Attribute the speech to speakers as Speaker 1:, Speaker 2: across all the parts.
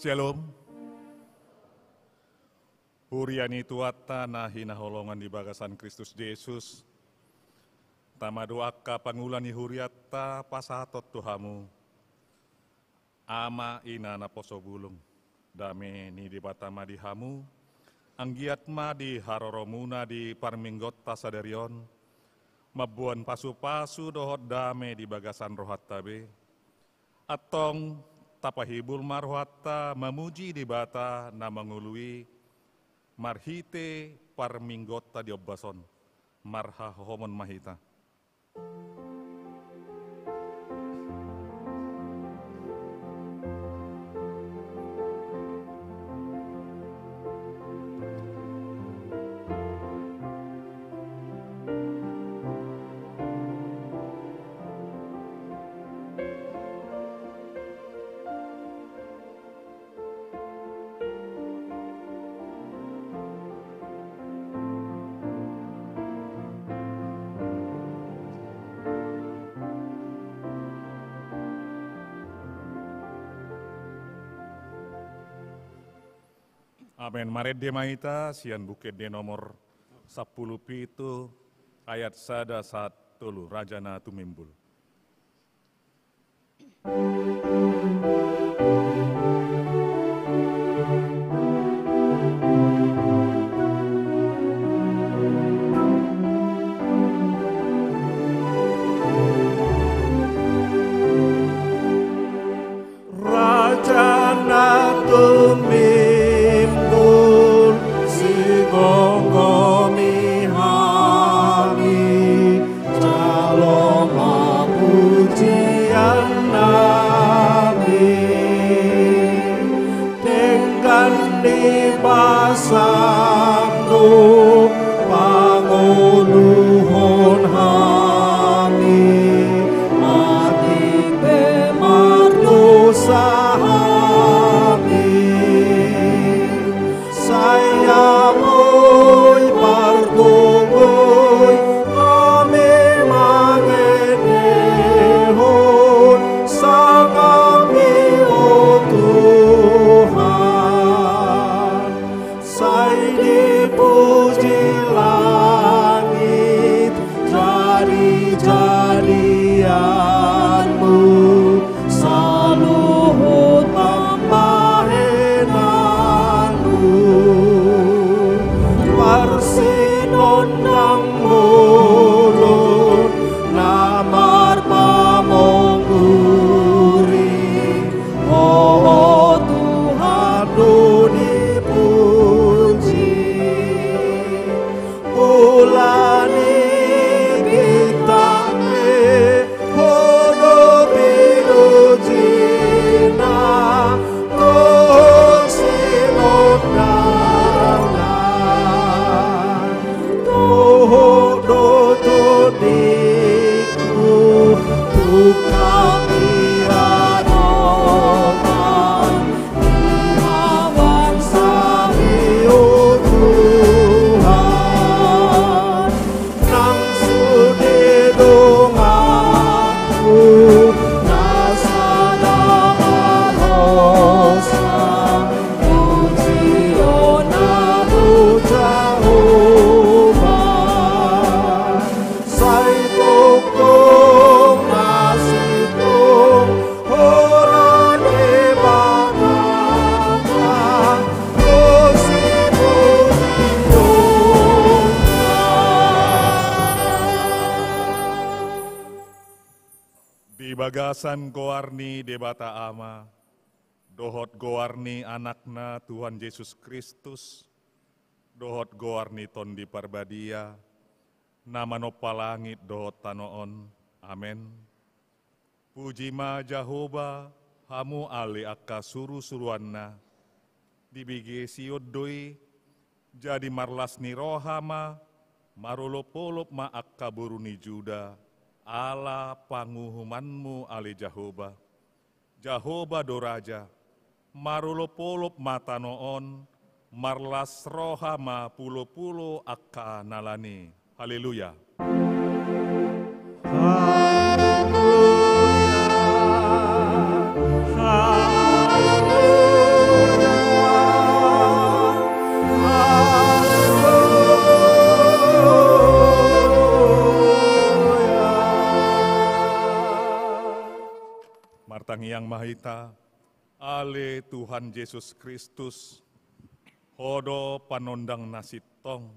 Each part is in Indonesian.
Speaker 1: Shalom. Huriani tuata nahina holongan di bagasan Kristus Yesus. Tama doaka pangulani huriata pasatot Tuhamu. Ama inana poso bulung. Dame ni di batama di hamu. Anggiat ma di haroromuna di parminggot tasaderion. Mabuan pasu-pasu dohot dame di bagasan rohat tabe. Atong tapahibul marwata memuji di bata na mengului marhite parminggota diobbason marha homon mahita. Amen. Maret de maita sian bukit de nomor 10 pitu ayat sada saat tulu rajana tumimbul.
Speaker 2: Rajana tumimbul Gongomi hami caloma pujian nabi dengan di basandu panguluhon hami adi pemardosa
Speaker 1: Bagasan goarni debata ama, dohot goarni anakna Tuhan Yesus Kristus, dohot goarni ton di parbadia, nama nopa langit dohot tanoon, amen. Puji ma Jahoba, hamu ale akka suru-suruanna, dibigi siodoi, jadi marlasni rohama, marolopolop ma akka buruni juda, ala panguhumanmu ali Jahoba, Jahoba doraja, marulopolop matanoon, marlas rohama pulo-pulo akka nalani. Haleluya.
Speaker 2: Haleluya.
Speaker 1: Ale Tuhan Yesus Kristus, hodo panondang nasitong,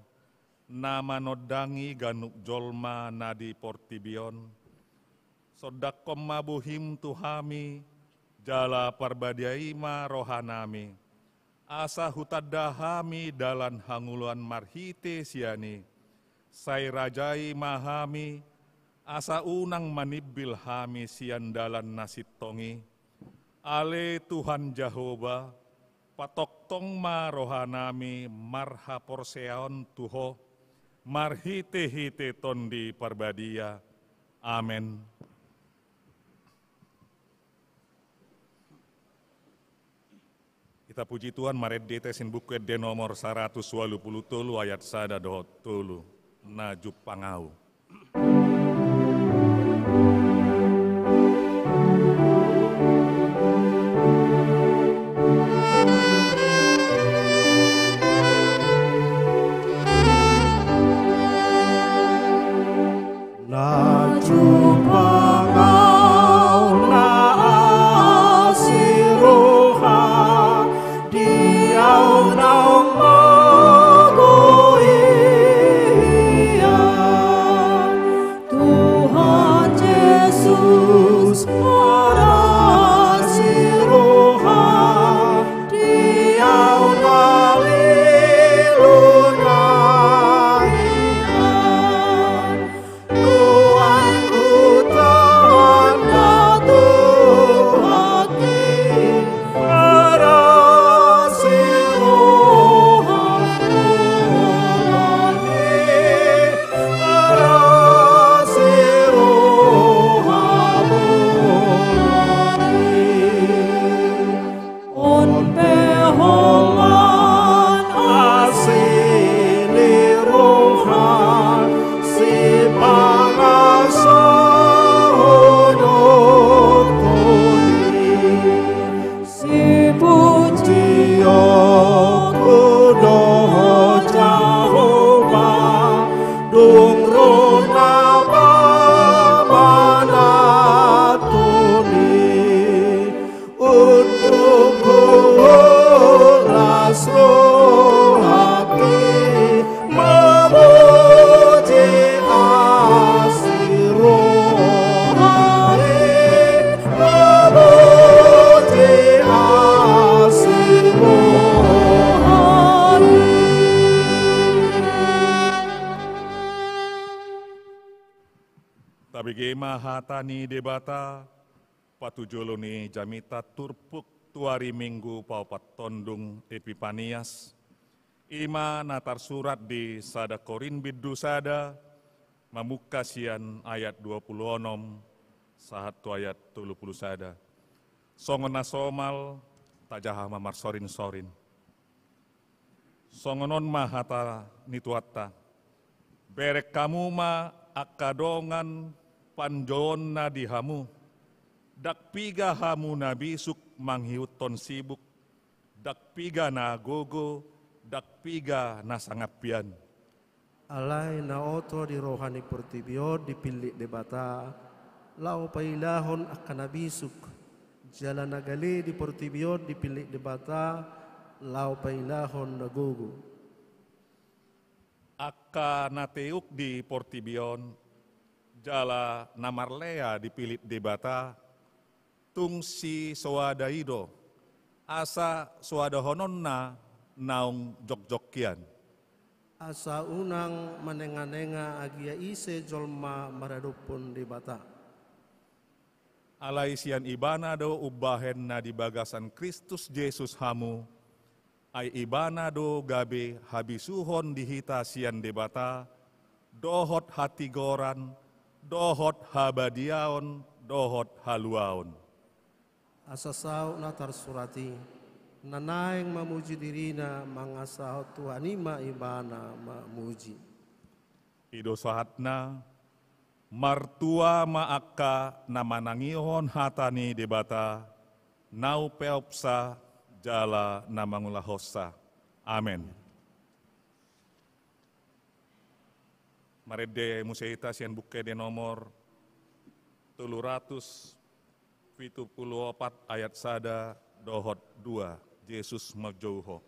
Speaker 1: nama nodangi ganuk jolma nadi portibion, sodak mabuhim tuhami, jala parbadiaima rohanami, asa hutadahami dalan hanguluan marhite siani, sai rajai mahami, asa unang manibil hami sian dalan nasitongi, ale Tuhan Jehova, patoktong ma rohanami marha porseaon tuho, marhite-hite tondi parbadia. Amen. Kita puji Tuhan, maredete sin buku de nomor 180 ayat sada dohot tulu, najup pangau. Hatani debata patujoloni jamita turpuk tuari minggu paupat tondung Epipanias ima natar surat di sada Korin biddu sada mamukasian ayat 26 sahat tu ayat 30 sada songon nasomal tajaha mamar sorin songonon mahata nituatta berek kamu ma akadongan panjon na di hamu, dak piga hamu na bisuk manghiut ton sibuk, dak piga na gogo, dak piga na sangapian.
Speaker 2: Alay na otro di rohani portibio dipilih debata, lau pailahon akan bisuk, jalan nagali di portibio dipilih debata, lau pailahon na gogo.
Speaker 1: Akka nateuk di portibion, jala namarlea dipilih debata, tung si sowadaido, asa sowadahonon na naung jok-jokian.
Speaker 2: Asa unang manenga-nenga agia ise jolma maradupun debata.
Speaker 1: Alai sian ibana do ubahen na di bagasan Kristus Yesus hamu, ay ibana do gabe habisuhon dihita sian debata, dohot hati goran, dohot habadiaon, dohot haluaon.
Speaker 2: Asasau na tarsurati, nanaing mamuji dirina mangasahot Tuhanima ibana mamuji.
Speaker 1: Ido sahatna, martua maaka na manangihon hatani debata, nau peopsa jala na mangulahosa. Amen. Marede museita sian buke de nomor 374 ayat sada dohot 2 Yesus majouho.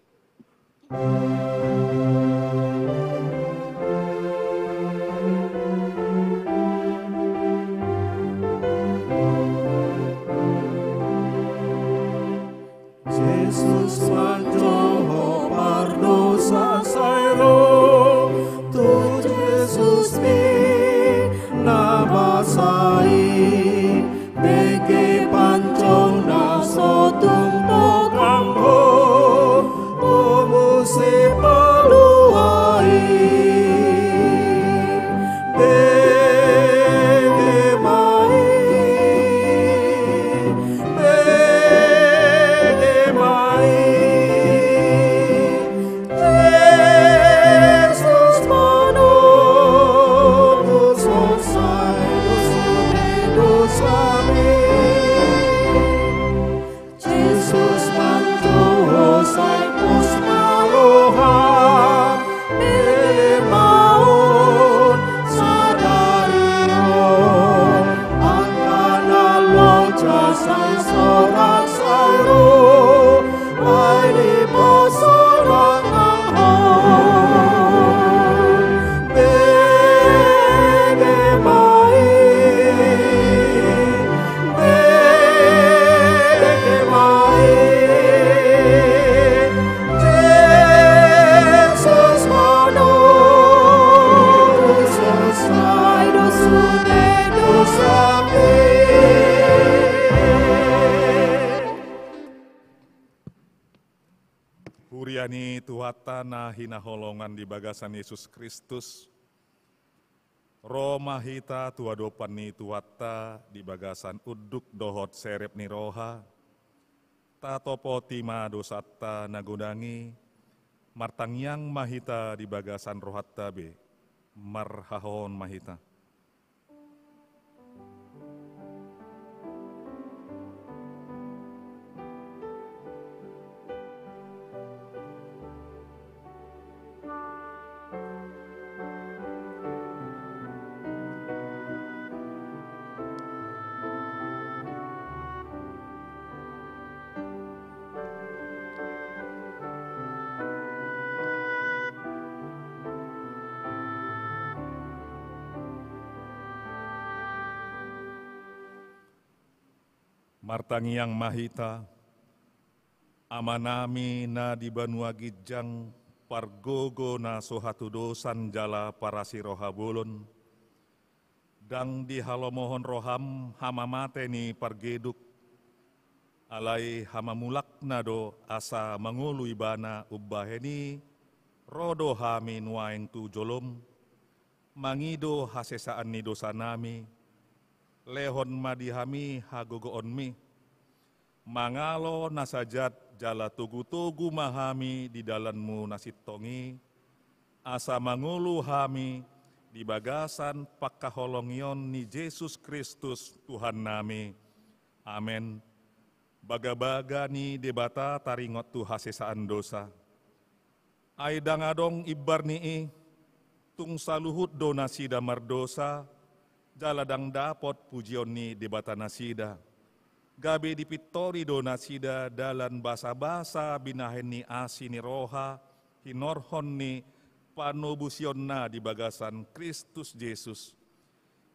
Speaker 2: Yesus manjoho pardosa sairo, tu Yesus mi nabasai, bege pancong na sotung pokangho, omuse paluai, bege mai, bege mai, Jesus manobus osai dosami, Jesus manjosai pos maloha, maun sadario, angkana loja sai sorak sairo, ai di posorang anghon, bege mai, bege mai, Jesus manobus osai dosune dosami.
Speaker 1: Huriani tuhata na hinaholongan di bagasan Yesus Kristus. Roma hita tuadopan ni tuhata di bagasan uduk dohot serep ni roha. Tatopo tima dosata nagudangi. Martangyang mahita di bagasan rohatta be. Marhahon mahita. Martangyang mahita, amanami na di banua gijang, pargogo na sohatu dosan jala parasi rohabulon, dang di halomohon roham hamamate ni pargeduk, alai hamamulak na do asa mangulu ibana ubbaheni, rodo hami nuaeng tu jolom, mangido hasesaan ni dosa nami, lehon madihami hagogoon mi, mangalo nasajat jala tugu-tugu mahami di dalanmu nasitongi, asa mangulu hami di bagasan pakaholongyon ni Yesus Kristus Tuhan nami. Amen. Baga-baga ni debata taringot tu hasesaan dosa. Ay dangadong ibar nii, tung saluhut do nasida mardosa, jaladang dapot pujion ni debata nasida. Gabe dipitori do nasida dalan basa-basa binahen ni asi ni roha, hinorhon ni panubusion na di bagasan Kristus Yesus.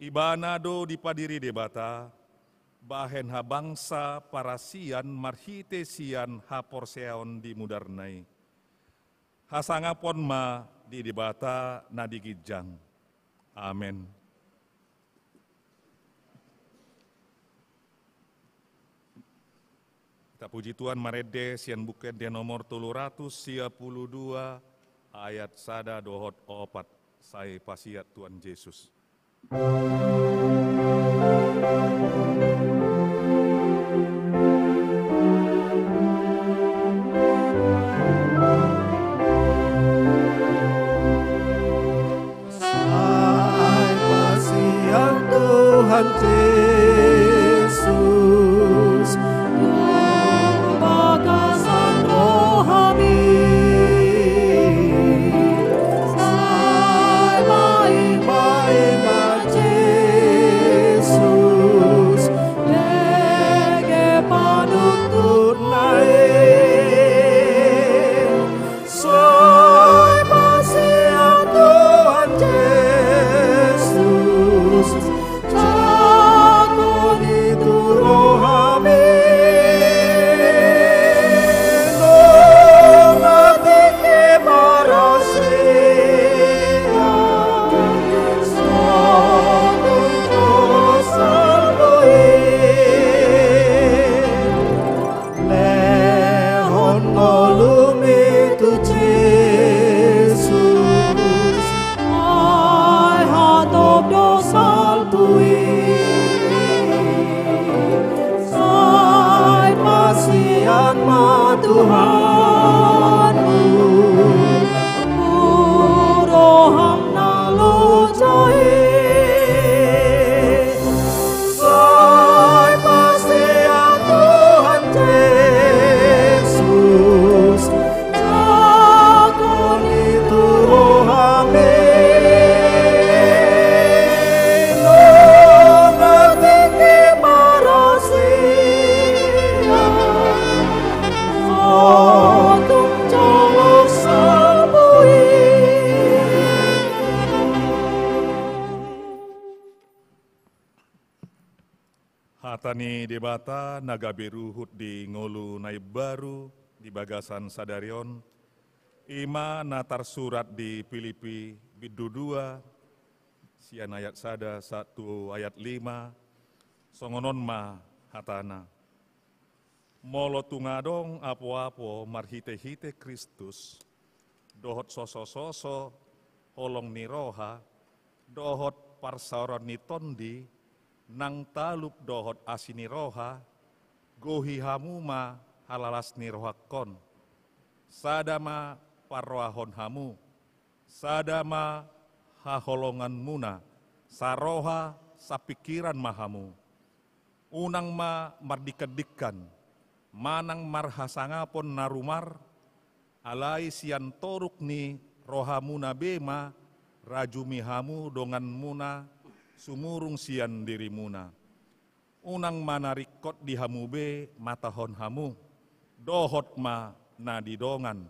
Speaker 1: Ibana do dipadiri debata, bahen habangsa parasian marhite sian haporseon di mudarnai. Hasangapon ma di debata na digijang. Amen. Kita puji Tuhan marede sian buket de nomor 352 ayat sada dohot opat sai pasiat Tuhan Yesus.
Speaker 2: Sai pasiat Tuhan Yesus, bagasan rohani, sai mai Yesus,
Speaker 1: ni debata naga beruhut di ngolu naib baru di bagasan sadarion. Ima natar surat di Filipi bidu 2, sian ayat sada 1 ayat 5, songonon ma hatana. Molo tungadong apo-apo marhite-hite Kristus, dohot soso-soso holong ni roha, dohot parsaoran ni tondi, nang talup dohot asini roha, gohi hamuma halalas ni rohakon, sadama parroahon hamu, sadama haholongan muna, saroha sapikiran mahamu, unang ma mardikadikan, manang marhasangapon narumar, alai sian toruk ni rohamuna bema, rajumi hamu dongan muna, sumurung sian dirimuna. Unang manarikot di hamu be matahon hamu, dohot ma nadidongan.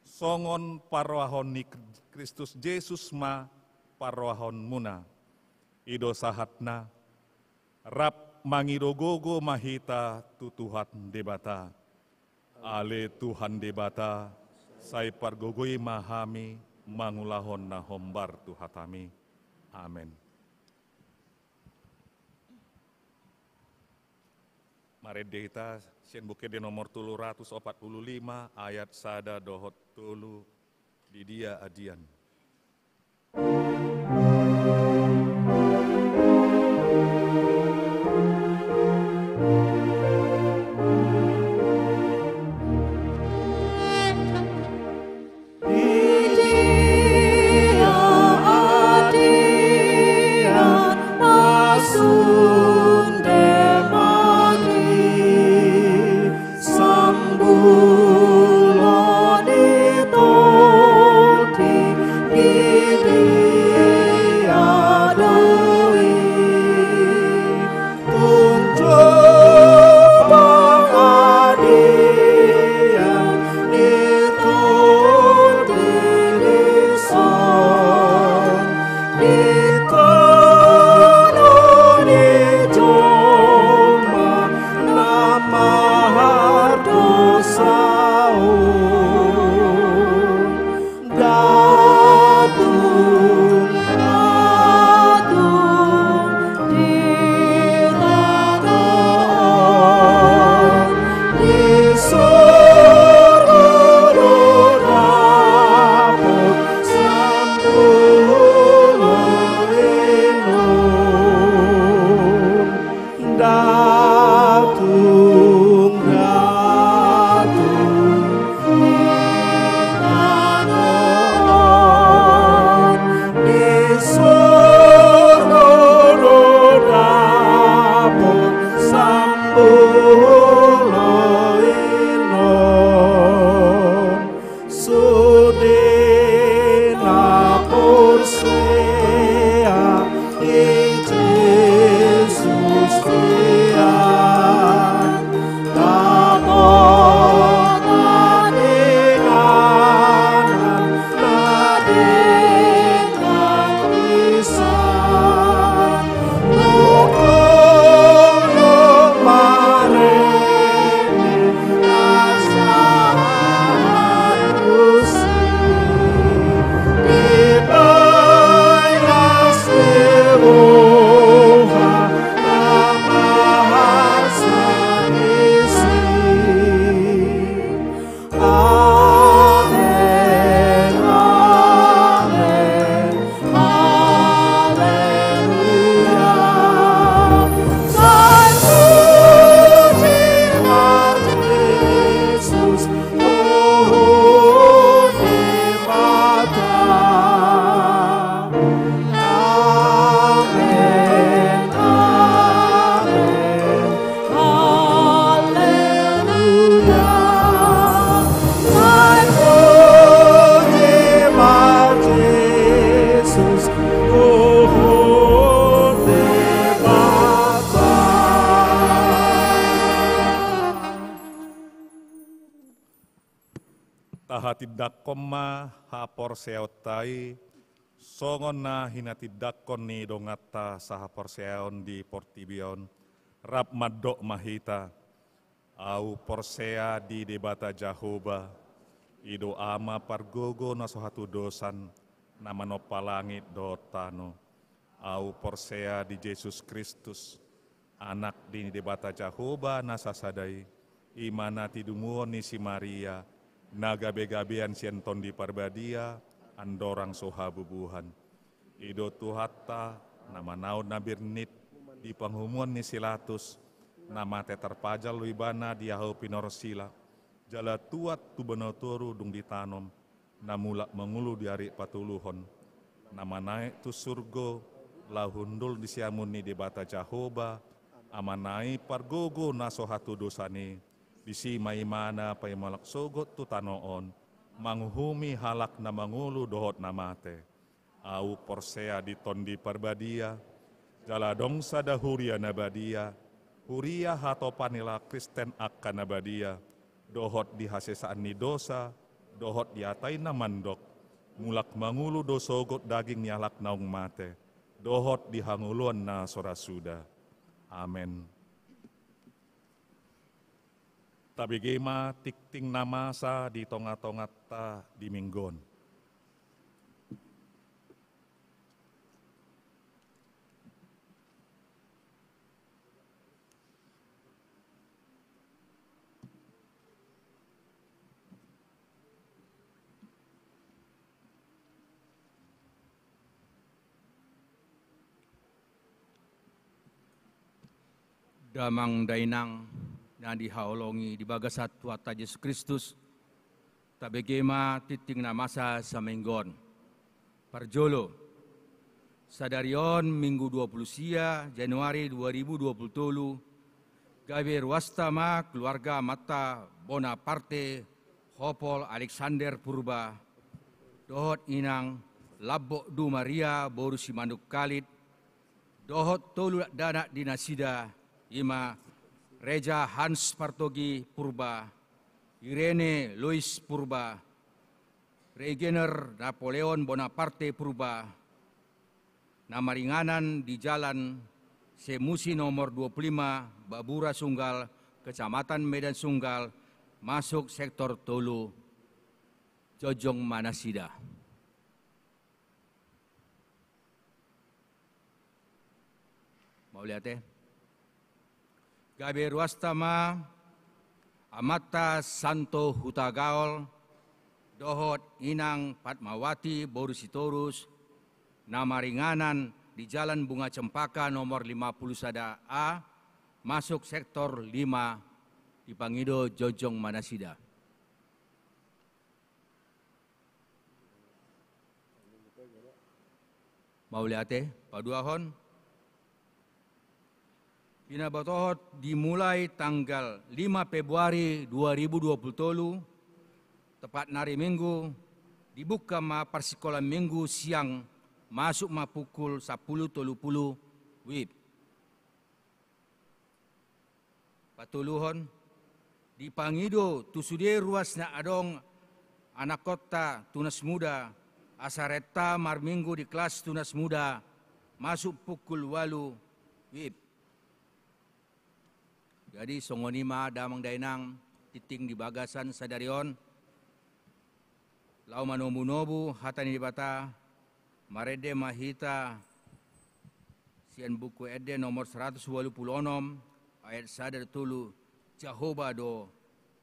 Speaker 1: Songon parwahon ni Kristus Yesus ma parwahon muna. Ido sahatna, rap mangidogogo mahita tutuhat debata. Ale Tuhan debata, sai pargogoi mahami mangulahon na hombar tuhatami. Amin. Mari kita sian buke di nomor 345 ayat sada dohot tulu di dia adian. Tahatidakom ma hapor seotai, songon na hinatidakon ni dongata sahapor seon di portibion, Rap madok mahita, au porsea di debata Jahoba, ido ama pargogo nasohatu dosan, nama no palangit dotano, au porsea di Yesus Kristus, anak di debata Jahoba nasasadai, imana tidumuon ni si Maria, nagabe-gabean sienton di parbadia, andorang sohabubuhan. Ido tuhatta, nama naud nabirnit, di penghumuan ni silatus, nama terpajal luibana di ahau pinorsila, jala tuat tu benotoru dung ditanom, namulak mengulu di hari patuluhon, nama naik tu surgo, lahundul di siamun ni debata Jahoba, amanai pargogo nasohatu dosani, bisi maimana pai malak sogot tu tanoon, manghumi halak na mangulu dohot namate, au porsea di tondi parbadia, jala dongsa da huria nabadia, huria hatopanila Kristen akan nabadia, dohot di hasesaan ni dosa, dohot di atai na mandok, mulak mangulu dosogot daging nyalak naung mate, dohot di hanguluan na sorasuda. Amen. Tabi gema tikting namasa di tonga-tonga ta di minggon.
Speaker 3: Damang dainang na dihaolongi di bagasat tuata Yesus Kristus, tabegema titing namasa sa minggon. Parjolo, sadarion Minggu 20 sia Januari 2020, gawe ruasta ma keluarga mata Bonaparte Hopol Alexander Purba, dohot inang Labok du Maria boru si manduk kalit, dohot tolu dana dinasida, ima Reja Hans Partogi Purba, Irene Louis Purba, Regener Napoleon Bonaparte Purba, nama ringanan di Jalan Semusi nomor 25, Babura Sunggal, Kecamatan Medan Sunggal, masuk sektor Tolu, Jojong Manasida. Mau lihat ya? Gabe ruastama Amata Santo Hutagaol, dohot inang Fatmawati Borusitorus, nama ringanan di Jalan Bunga Cempaka nomor 51 A, masuk sektor 5, di Pangido Jojong Manasida. Mau lihat paduahon? Pinabatohot dimulai tanggal 5 Februari 2020, tepat nari Minggu, dibuka ma persikolan Minggu siang, masuk ma pukul 10.30 WIB. Patuluhon, di Pangido tusude ruas na adong anak kota tunas muda, asareta mar Minggu di kelas tunas muda, masuk pukul 8 WIB. Jadi songonima damang dainang titing di bagasan sadarion, lau manobu-nobu hatani dibata, marede mahita, sian buku ede nomor 186, ayat sadar tulu, Jahoba do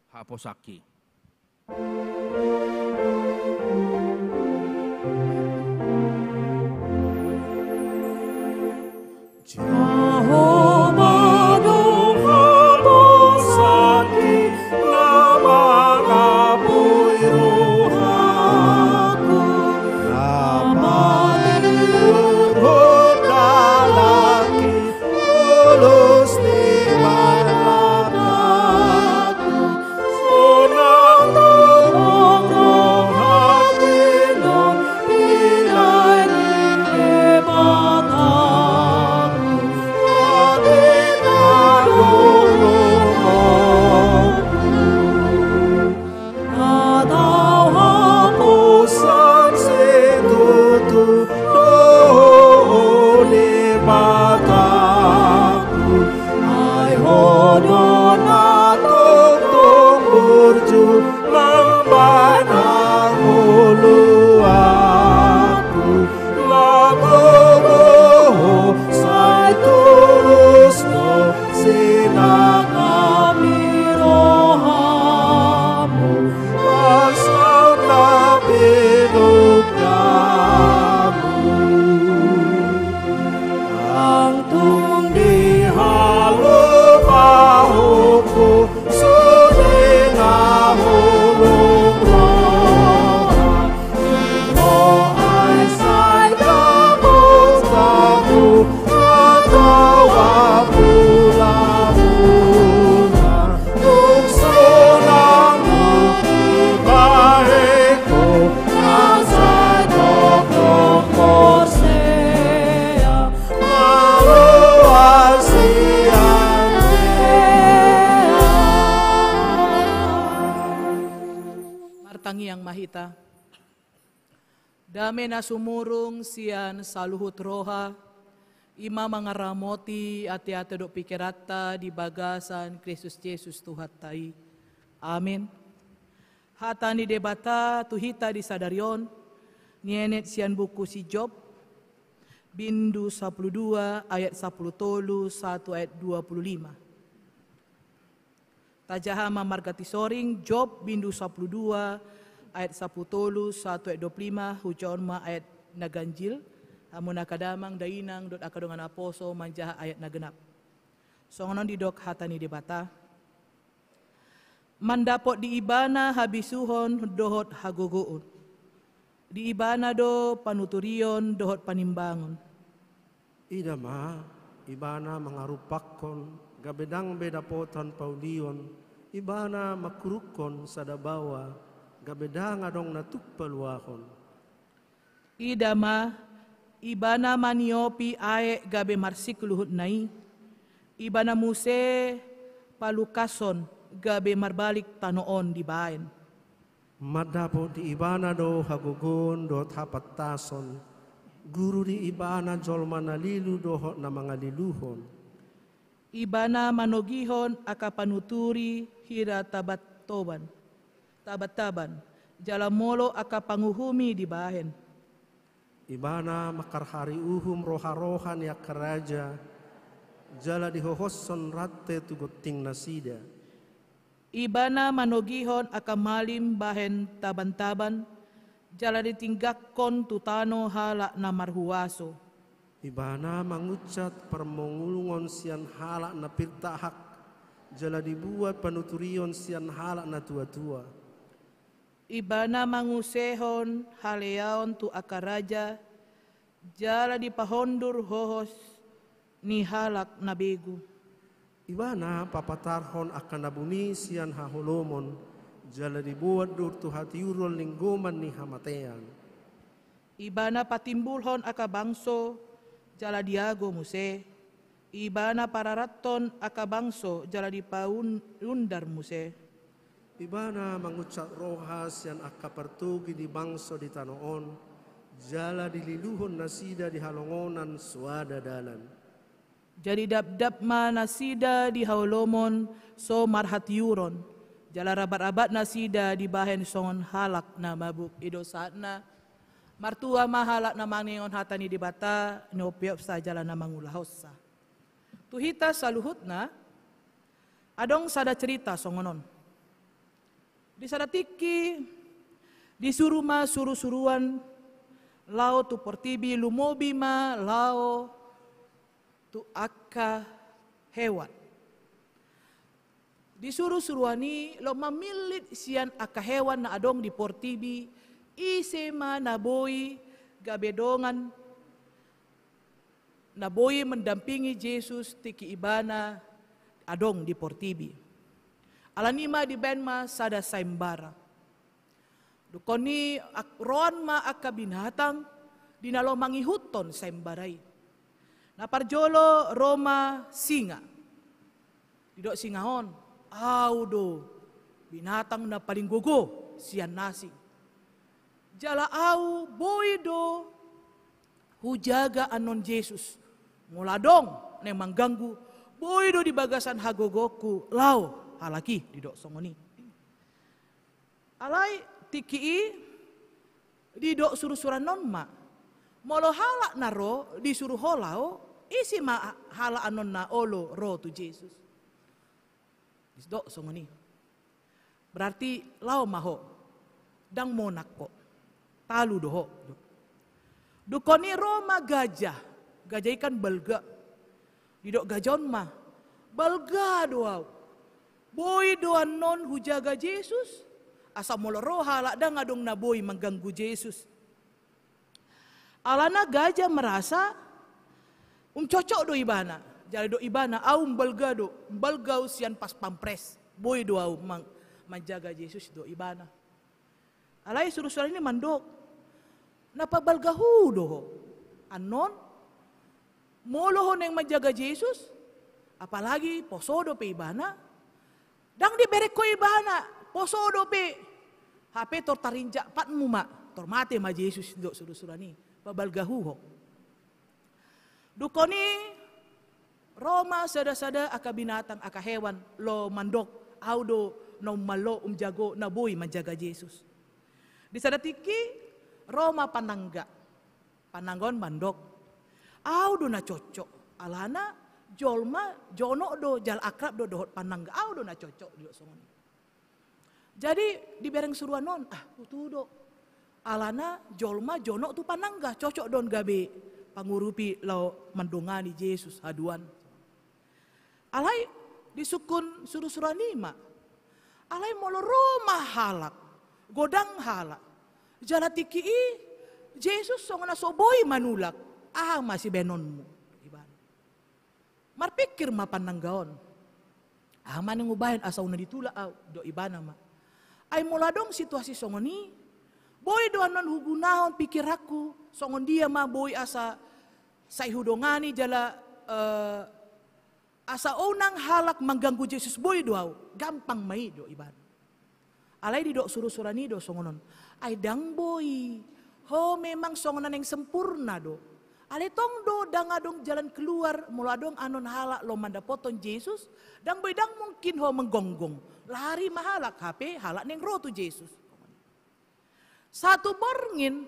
Speaker 3: haposaki.
Speaker 4: Sunang
Speaker 2: sampai dahulu aku labogoh sai tulus no sinak kami rohamu pasal hidup kamu angtung di halu bahuku sudi nahulung roha rohai sai kabut kamu atau apulabuna tuk sunangmu baikku asai dokok kosea maluar
Speaker 4: Martangi yang mahita, dame na sumurung sian saluhut roha, ima mangaramoti ati-ati do pikirata di bagasan Kristus Yesus Tuhan tai. Amin. Hata ni debata tuhita di sadarion, nienet sian buku si Job, bindu 12 ayat 10 tolu 1 ayat 25. Tajahama margati soring Job bindu 12 ayat 10 tolu 1 ayat 25 hujon ma ayat naganjil amun akadamang dainang dot akadongan aposo manjaha ayat nagenap. Songonon didok hatani debata. Mandapot di ibana habisuhon dohot hagogoon. Di ibana do panuturion dohot panimbangon.
Speaker 2: Idama ibana mangarupakon gabedang bedapotan paulion ibana makurukon sadabawa gabedang adong natukpaluahon.
Speaker 4: Idama ibana maniopi ae gabe marsik luhut nai ibana muse palukason gabe marbalik tanoon di baen.
Speaker 2: Madapo di ibana do hagugun do tapat tason guru di ibana jolma nalilu dohot na mga liluhon.
Speaker 4: Ibana manogihon akapanuturi hira tabat-taban jalamolo akapanguhumi di bahen.
Speaker 2: Ibana makarhari uhum roha-rohan ya keraja jala dihohosson ratte tugoting nasida.
Speaker 4: Ibana manogihon akamalim bahen taban-taban jala ditinggakkon tutano hala na marhuwaso.
Speaker 2: Ibana mangucat permongulungon sian halak na pirtahak jala dibuat panuturion sian halak na tua-tua.
Speaker 4: Ibana mangusehon haleaon tu akaraja jala dipahondur hohos ni halak na begu.
Speaker 2: Ibana papatarhon akan nabumi sian hahulomon jala dibuat dur tu hatiurol linggoman ni hamatean.
Speaker 4: Ibana patimbulhon akabangso jala diago muse, ibana pararaton akabangso jala dipaundar muse.
Speaker 2: Ibana mangucat rohas yang akapartugi di bangso di tanoon, jala dililuhon nasida di halongonan suada dalan.
Speaker 4: Jadi dap-dap ma nasida di haulomon so marhatiuron, jala rabat-rabat nasida di bahen songon halak na mabuk ido saatna. Martua mahalak na mangingon hatani di bata, nopiop sa jala na mangulahosa. Tuhita saluhut na, adong sada cerita songonon. Di sada tiki, disuruh ma suruh-suruan, lao tu portibi lumobi ma lao tu akka hewan. Disuruh-suruani lo mamilit sian akka hewan na adong di portibi, isema naboy gabedongan naboy mendampingi Yesus tiki ibana adong di portibi. Alanima di benma sada saimbara. Dukoni roan ma akka binatang dinalo mangihuton saimbarai. Naparjolo Roma singa. Didok singahon, audo binatang na paling gogo sian nasi. Jala au boido hujaga anon Yesus. Nguladong neng mangganggu boido di bagasan hagogoku lau halaki didok songoni. Alai tiki di dok suruh suranon ma. Molo halak naro disuruh holau isi ma halak anon na olo ro tu Yesus. Dok songoni. Berarti lau maho dang monako talu doho. Dukoni Roma gajah ikan belga. Didok gajon mah belga doau. Boy doan non hujaga Yesus. Asa molo roha halak dang adong na boy mengganggu Yesus. Alana gajah merasa cocok do ibana. Jadi do ibana au belga sian pas pampres. Boy do au menjaga Yesus do ibana. Alai suruh ini mandok. Napa belgahu do? Anon molo neng menjaga Yesus. Apalagi posodo pe ibana. Dang diberek ko ibana. Posodo pe. HP tor tarinjak patmu mak. Tor mate ma Yesus do suruh ni. Babalgahu ho. Dukoni Roma sada-sada aka binatang aka hewan lo mandok audo no malo jago na boy menjaga Yesus. Di sada tiki Roma pananggon mandok audo na cocok alana jolma jono do jal akrab do dohot panangga audo na cocok do songoni. Jadi dibereng suruhan non utudo alana jolma jono tu panangga cocok don gabe pangurupi lau mendongani Yesus haduan. Alai disukun suruh nima. Alai molo Roma halak, godang halak. Jala tiki Yesus songona soboi manulak. Masih benonmu. Marpikir ma pananggaon. Manang ubahin asaw na ditula do ibana ma. Ay mula dong situasi songoni. Boy doan non hugunahon pikir aku. Songon dia ma boy asa say hudongani jala asa unang halak mengganggu Yesus boy doaw. Gampang mai do iban. Alay di do suruh-surani do songonon. Ay dang boy. Ho memang songonan yang sempurna do. Alay tong do dang adong jalan keluar. Mula dong anon halak lo mandapoton Yesus. Dang boy dang mungkin ho menggonggong. Lari mahalak HP halak neng roh tu Yesus. Satu borngin.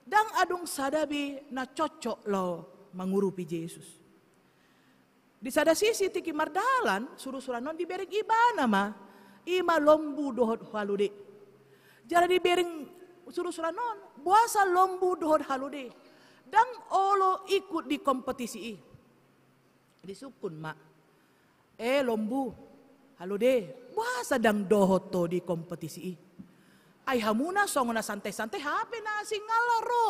Speaker 4: Dang adong sadabi na cocok lo mengurupi Yesus. Di sada sisi tiki mardalan suruh-suranon dibereng ibana ma. Ima lombu dohot halude. Jara dibereng suruh-suranon buasa lombu dohot halude. Dang olo ikut di kompetisi. Disukun ma. Lombu halude. Buasa dang dohot to di kompetisi. Ay hamuna songona santai-santai hape na singalaro.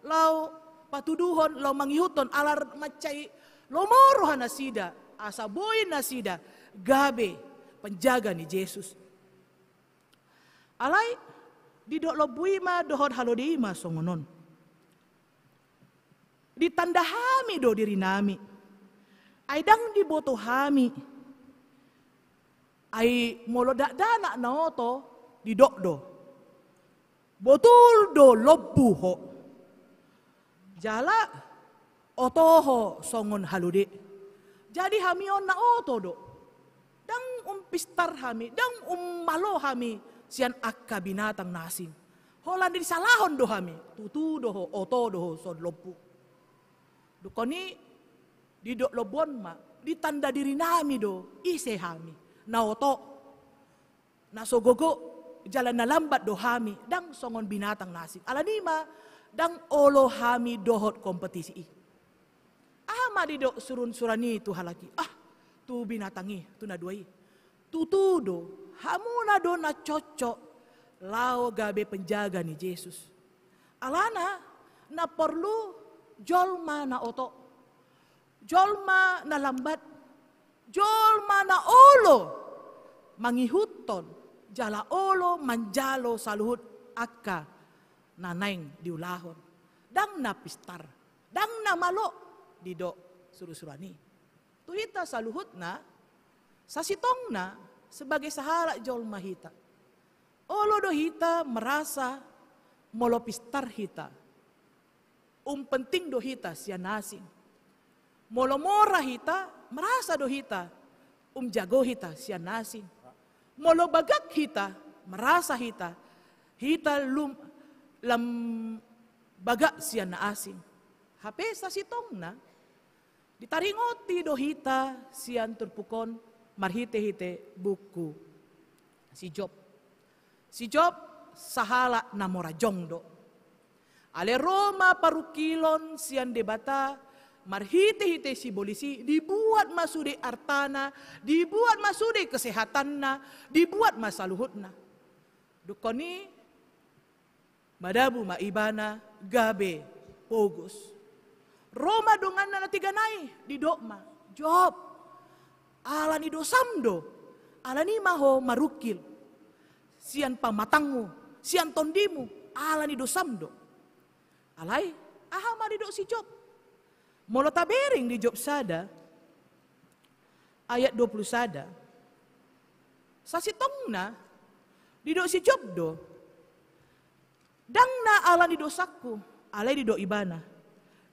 Speaker 4: Lau patuduhon lau mangihuton alar macai lomoro nasida asa boy nasida gabe penjaga ni Yesus. Alai didok lo buima dohon halodima songonon. Ditanda hami do diri nami. Ay dang diboto hami. Ay molodak dana naoto didok do. Botul do lobu ho. Jala otoho songon halude. Jadi hamion na oto do. Dang pistar hami, dang malo hami sian akka binatang nasin. Holan di salahon do hami. Tutu do ho, oto do ho son lobu. Dukoni didok lobon ma, ditanda diri nami do ise hami. Na oto, na sogogo. Jalan na lambat do hami, dang songon binatang nasib. Alanima, dang olo hami dohot kompetisi. Di do surani tu halaki. Tu binatangi, tu na duai. Tutudo, hamuna do na cocok. Lao gabe penjaga ni Yesus. Alana, na perlu jolma na oto. Jolma na lambat. Jolma na olo. Mangihuton. Jala olo manjalo saluhut akka naneng diulahon. Dang na pistar. Dang na malo didok suruh-surani. Tuhita saluhut na sasitong na sebagai sahala jolma hita. Olo do hita merasa molo pistar hita. Penting do hita siya nasin. Molo mora hita merasa do hita jago hita siya nasin. Molo bagak hita, merasa hita lam baga sian na asing. Hape sa sitong na, ditaringoti do hita sian turpukon marhite-hite buku si Job. Si Job sahala na morajong do. Ale Roma parukilon sian debata marhite-hite si bolisi, dibuat masude artana, dibuat masude kesehatanna, dibuat masaluhutna. Dukoni madabu maibana gabe pogus. Roma dongan na natiganay di dokma. Job, ala ni dosamdo, ala ni maho marukil. Sian pamatangmu, sian tondimu, ala ni dosamdo. Alay, aha marido si Job. Molo tabering di Job sada, ayat 20 sada. Sa sitongna, di do si Job do, dang na ala ni dosaku, alay di do ibana.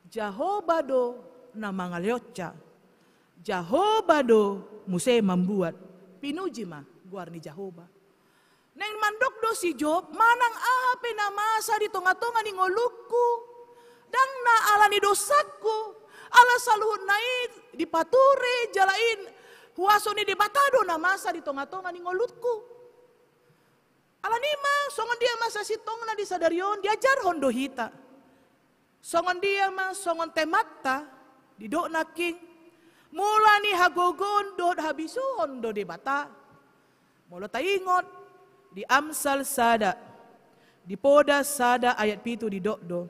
Speaker 4: Jehovah do na mangaliotcha, Jehovah do muse membuat, pinuji ma guar ni Jehovah. Neng mandok do si Job, manang ahape na masa di tonga-tonga ni ngolukku, dang na ala ni dosaku, ala saluhut naik dipature jalain, huaso ni debatado na masa di tonga-tonga ni ngolutku. Ala nima, songon dia masa sitong na di sadarion, diajar hondo hita. Songon dia ma, songon tematta, di do naking, mula ni hagogon do habisu hondo debata. Mula taingot, di Amsal sada, di Poda sada ayat 7 di do.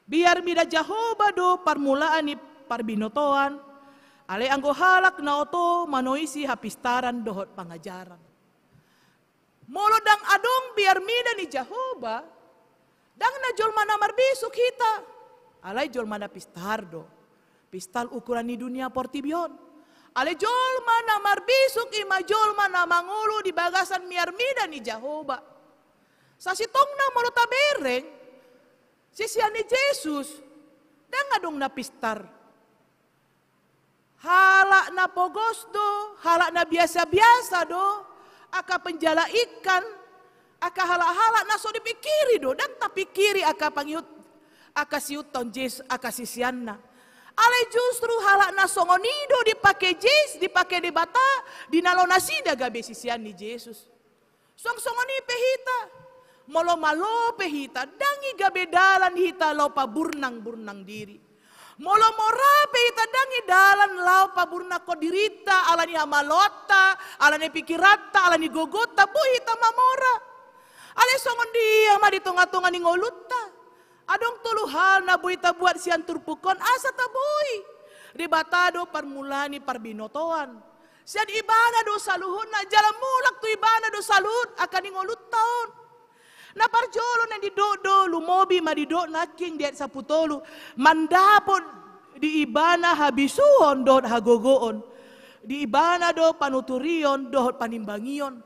Speaker 4: Biar mida Jehovah do parmulaan ni parbinotoan, ale anggo halak na oto manoisi hapistaran dohot pangajaran. Molodang adong biar mida ni Jehovah, dang na jol mana marbisuk kita. Alay jol mana pistardo, pistal ukuran ni dunia portibion. Ale jol mana marbisuk ima jol mana mangulu di bagasan miar mida ni Jehovah. Sa sitong na molo tabereng, sisian ni Jesus, dan ngadong na pistar. Halak na pogos do, halak na biasa-biasa do, aka penjala ikan, aka halak-halak na so dipikiri do, dan tapikiri aka pangiut, aka siuton Jesus, aka sisian na. Ale justru halak na songonido dipake Jesus, dipake debata, dinalona sida gabe sisian ni Jesus. Song-songoni pehita, molo-malo pehita, dangi gabe dalan hita lau pa burnang-burnang diri. Molo-mora pehita dangi dalan lau pa burna ko dirita, ala ni hamalota, ala ni pikirata, ala ni gogota, buhita mamora. Ale songon dia ma di tonga-tonga ni ngolutta. Adong tuluhal na buhita buat sian turpukon, asa taboy. Ribatado parmulani parbinotoan. Sian ibana do saluhun na jalan mulak tu ibana do saluhun akan ni ngolut taon. Na parjolo na di do lumobi madidot naking diat saputolu mandapon di ibana habisuhon dot hagogoon di ibana do panuturion dot panimbangion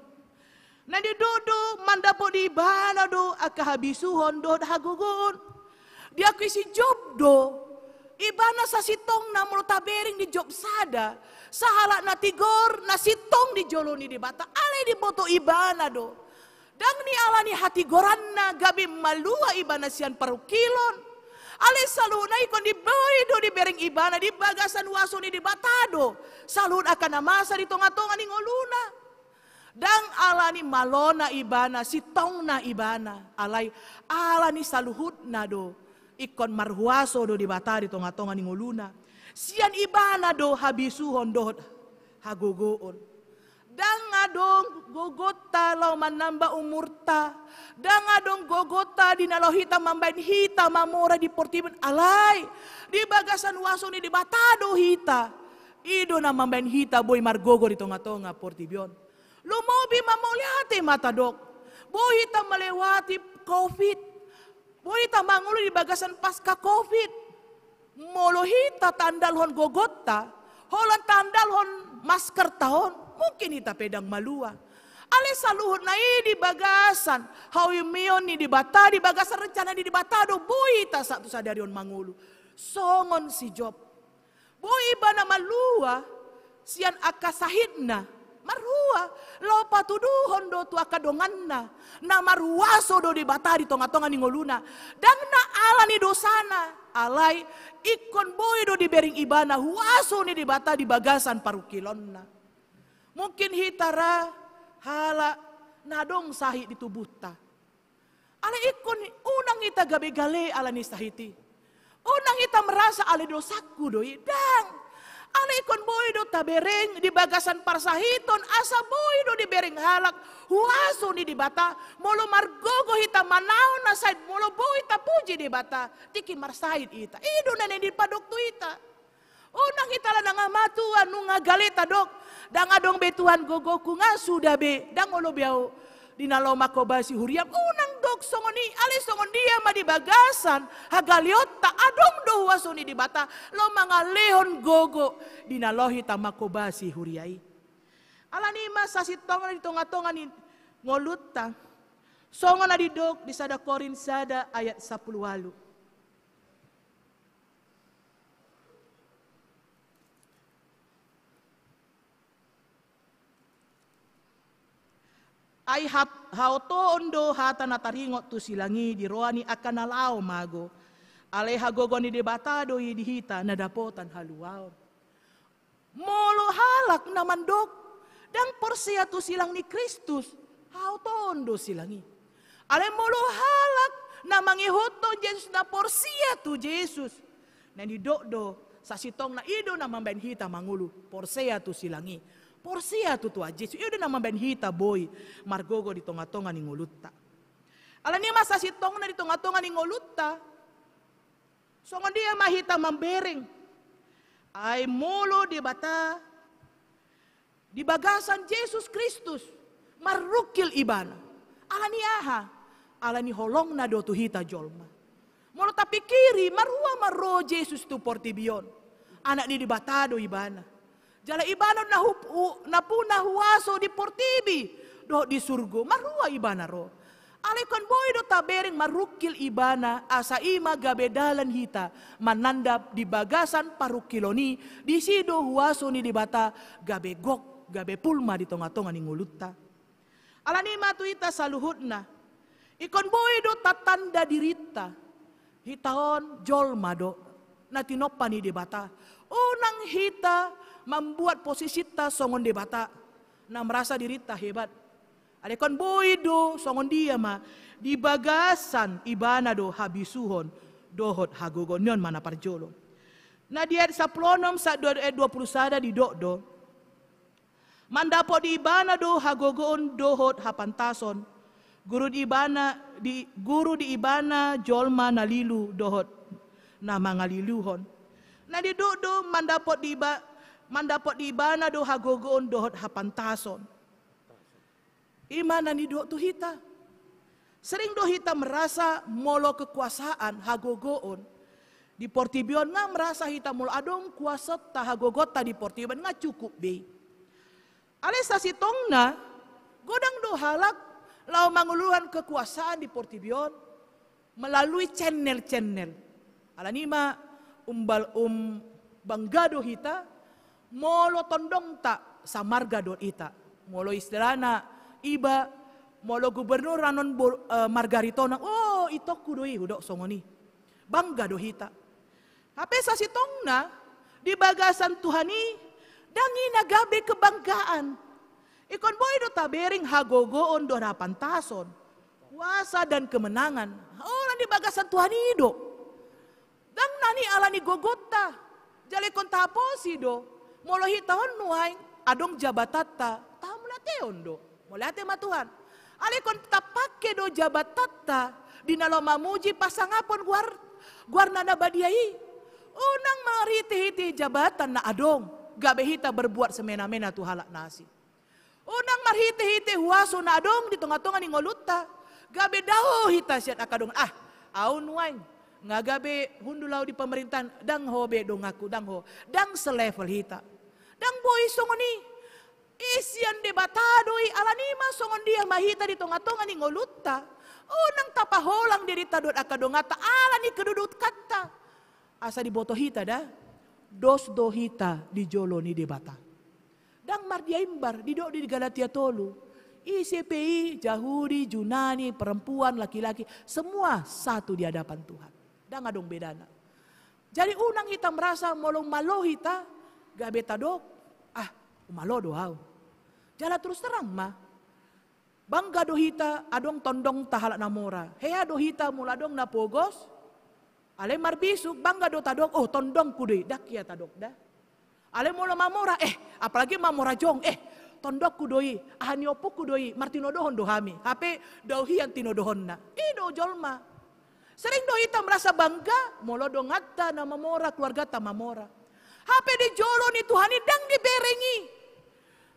Speaker 4: na di do mandapon di ibana do akahabisuhon dot hagogoon di akuisi Job do ibana sa sitong na mulo tabering di Job sada sahala na tigor na sitong di joloni di bata ale di boto ibana do. Dang ni alani hati goranna gabi malua ibana sian parukilon. Ale salunay kon di boy do di bereng ibana di bagasan waso ni di batado. Salun akan namasa di tonga-tonga ni ngoluna. Dang alani malona ibana sitong na ibana. Alay alani saluhut na do. Ikon marhuaso do di bata di tonga-tonga ni ngoluna. Sian ibana do habisuhon do hagogoon. Dang adong gogota lau manamba umurta. Dang adong gogota dinalo hita mambain hita mamora di portiben alay. Di bagasan waso ni di batado hita. Ido na mambain hita boy margogo di tonga-tonga portibion. Lumobi mamoliate mata dok. Boy hita melewati COVID. Boy hita mangulu di bagasan pasca COVID. Molo hita tandalhon gogota. Holan tandalhon masker tahun. Mungkin hita pedang malua. Ale saluhut na di bagasan. Hawi mion ni di bata, di bagasan rencana di bata do bui ta satu sadarion mangulu. Songon si Job. Bui bana malua, sian akasahidna. Marua, lo patuduhon do tu akadonganna. Na maruaso do di bata di tonga-tonga ni ngoluna. Dan na ala ni dosana. Alay, ikon bui do di bering ibana, huaso ni di bata di bagasan parukilonna. Mungkin hitara, hala nadong sahit di tubuh ta. Ala ikon unang ita gabe-gale ala ni sahiti. Unang ita merasa ala dosaku doi dang. Ala ikon boy do tabereng di bagasan parsahiton asa boy do di bereng halak huaso ni di bata molo margogo hita manao na side molo boy ta puji di bata tiki marsahit ita. Ido na di padok tu ita. Unang ita la nangamatu anu ngagaleta dok. Dang adong betuhan gogoku nga sudah be. Dang olo biao dinaloma ko basi huriam. Unang dok songoni alis songon dia ma di bagasan. Hagaliot ta adong do huaso ni di bata. Lo mga lehon gogo dinalohi ta makobasi huriai. Alani mas sasitongan di tonga-tonga ni ngolutta. Songon na di dok di sada Korin sada ayat 10. Ay hauto ondo hata nataringot tu silangi di roani akan nalao mago. Ale hagogo ni debata doi dihita nadapotan haluao. Molo halak naman dok. Dan porsia tu silang ni Kristus. Hauto ondo silangi. Ale molo halak na mangihoto Jesus na porsia tu Jesus. Na ni do sa sitong na ido na mambenhita mangulu. Porsia tu silangi. Porsia tu tua Jesus. Iyo na mambenhita boy. Margogo di tonga-tonga ni ngolutta. Ala ni masa sitong na di tonga-tonga ni ngolutta. Songon dia mahita mambereng. Ay molo di bata. Di bagasan Jesus Kristus. Marukil ibana. Ala ni aha. Ala ni holong na do tu hita jolma. Molo tapi kiri marua maro Jesus tu portibion. Anak ni di bata do ibana. Jala ibana na puna huaso di portibi. Do di surgo. Marua ibana ro. Alekon boy do tabering marukil ibana asa ima gabedalan hita. Manandap di bagasan parukiloni. Di sido huaso ni di bata gabe gok. Gabe pulma di tonga-tonga ni ngulutta. Alani matu ita saluhutna. Ikon boy do tatanda dirita. Hitaon jolma do. Na tinopa ni di bata. Unang hita membuat posisi ta songon de bata na merasa dirita hebat. Adekon boido songon dia ma di bagasan ibana do habisuhon dohot hagogon nyon mana parjolo. Na dia saplonom sa 20 sada di do. Mandapo di ibana do hagogon dohot hapantason. Guru di ibana jolma nalilu dohot na mangaliluhon. Na di do mandapot di ibana do hagogoon dohot hapantason. Imana ni do tu hita. Sering do hita merasa molo kekuasaan hagogoon. Di portibion nga merasa hita molo adong kuasa ta hagogot ta di portibion nga cukup be. Alisa sitong na godang do halak lau manguluhan kekuasaan di portibion melalui channel-channel. Alanima banggado hita molo tondong tak sa marga do ita. Molo istilahna iba molo gubernur ranon Margaritona. Oh ito kudoi hudok songoni. Bangga do hita. Hape sa sitong na di bagasan Tuhani dangi nagabe kebanggaan. Ikon boy do tabering hagogoon do hapantason. Kuasa dan kemenangan. Oh di bagasan Tuhani do. Dang nani alani gogota. Jale kon taposi do. Molo hitahon nuhay, adong jabatata, tamunateon do. Molate matuhan. Alikon tapake do jabatata, dinalo mamuji pasangapon guarna na badiai. Unang mariti-hiti jabatan na adong, gabe hita berbuat semena-mena tu halak nasi. Unang marhiti-hiti huaso na adong, di tonga-tonga ni ngoluta. Gabe daho hita siat akadong, aun nuhay. Nga gabe hundulaw di pemerintahan, dang ho be dong aku, dang ho. Dang selevel hita. Dang boy songoni. Isian de batadoi alanima songon dia mahita di tonga-tonga ni ngolutta. Unang tapaholang diri tadot akadongata alani kedudut kata. Asa di boto hita dah. Dos do hita di jolo ni debata. Dang mardia imbar di do di Galatia tolu. ICPI, Yahudi, Yunani, perempuan, laki-laki, semua satu di hadapan Tuhan. Dang adong bedana. Jadi unang hita merasa molong malo hita, gabe tadok, umalo doaw. Jala terus terang mah. Bangga dohita adong tondong tahalak namora. Hea dohita muladong na pogos. Ale marbisuk bangga do tadok. Oh tondong kudui. Dak ya tadok dah. Ale mula mamora. Apalagi mamora jong. Tondok kudoi. Ahanyopo kudoi. Martinodohon dohami. Hape dohi yang tinodohon na. Do jolma. Sering dohita merasa bangga. Molo do ngata na mamora. Keluarga ta mamora. Hape di jolo ni Tuhan dang diberengi.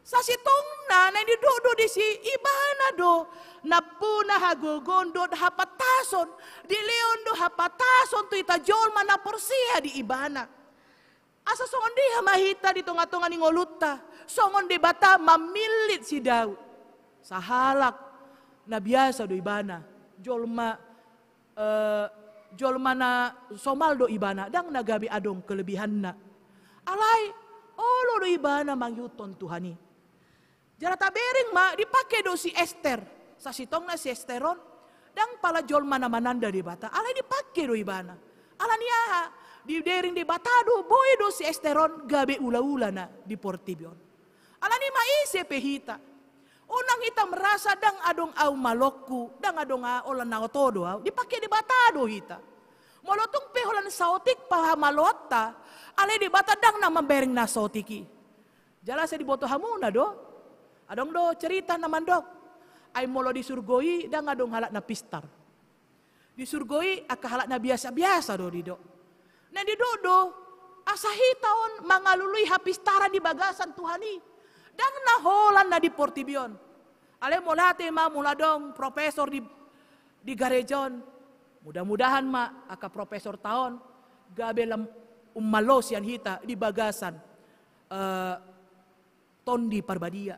Speaker 4: Sasitong na di do di si ibana do napuna hagogondo hapatason di leondo hapatason tu ita jolma na porsia di ibana. Asa songon dia mahita di tonga-tonga ni ngoluta songon di bata mamilit si Daud sahalak na biasa do ibana jolma na somal do ibana dang nagabi adong kelebihan na alai olo do ibana mangyuton Tuhani. Jara tabering ma dipakai do si Esther. Sasitong na si Esteron. Dang pala jol mana mananda di bata. Alay dipakai do ibana. Alaniaha. Di dering di bata do boy do si Esteron. Gabe ula-ula na di Portibion. Alani maise pehita. Unang hita merasa dang adong au malokku. Dang adong olan na otodo. Dipakai di bata do hita. Molotong peholan sautik pahamalota. Alay di bata dang na membering na sautiki. Jala sa di boto hamuna do. Adong do cerita naman dok. Ay molo di surgoi dang adong halak na pistar. Di surgoi aka halak na biasa-biasa do di do. Na di do asahitaon mangalului hapistaran di bagasan Tuhani. Dang naholan na di Portibion. Ale molate ma muladong profesor di garejon. Mudah-mudahan ma aka profesor taon gabe lam ummalos yan hita di bagasan tondi parbadia.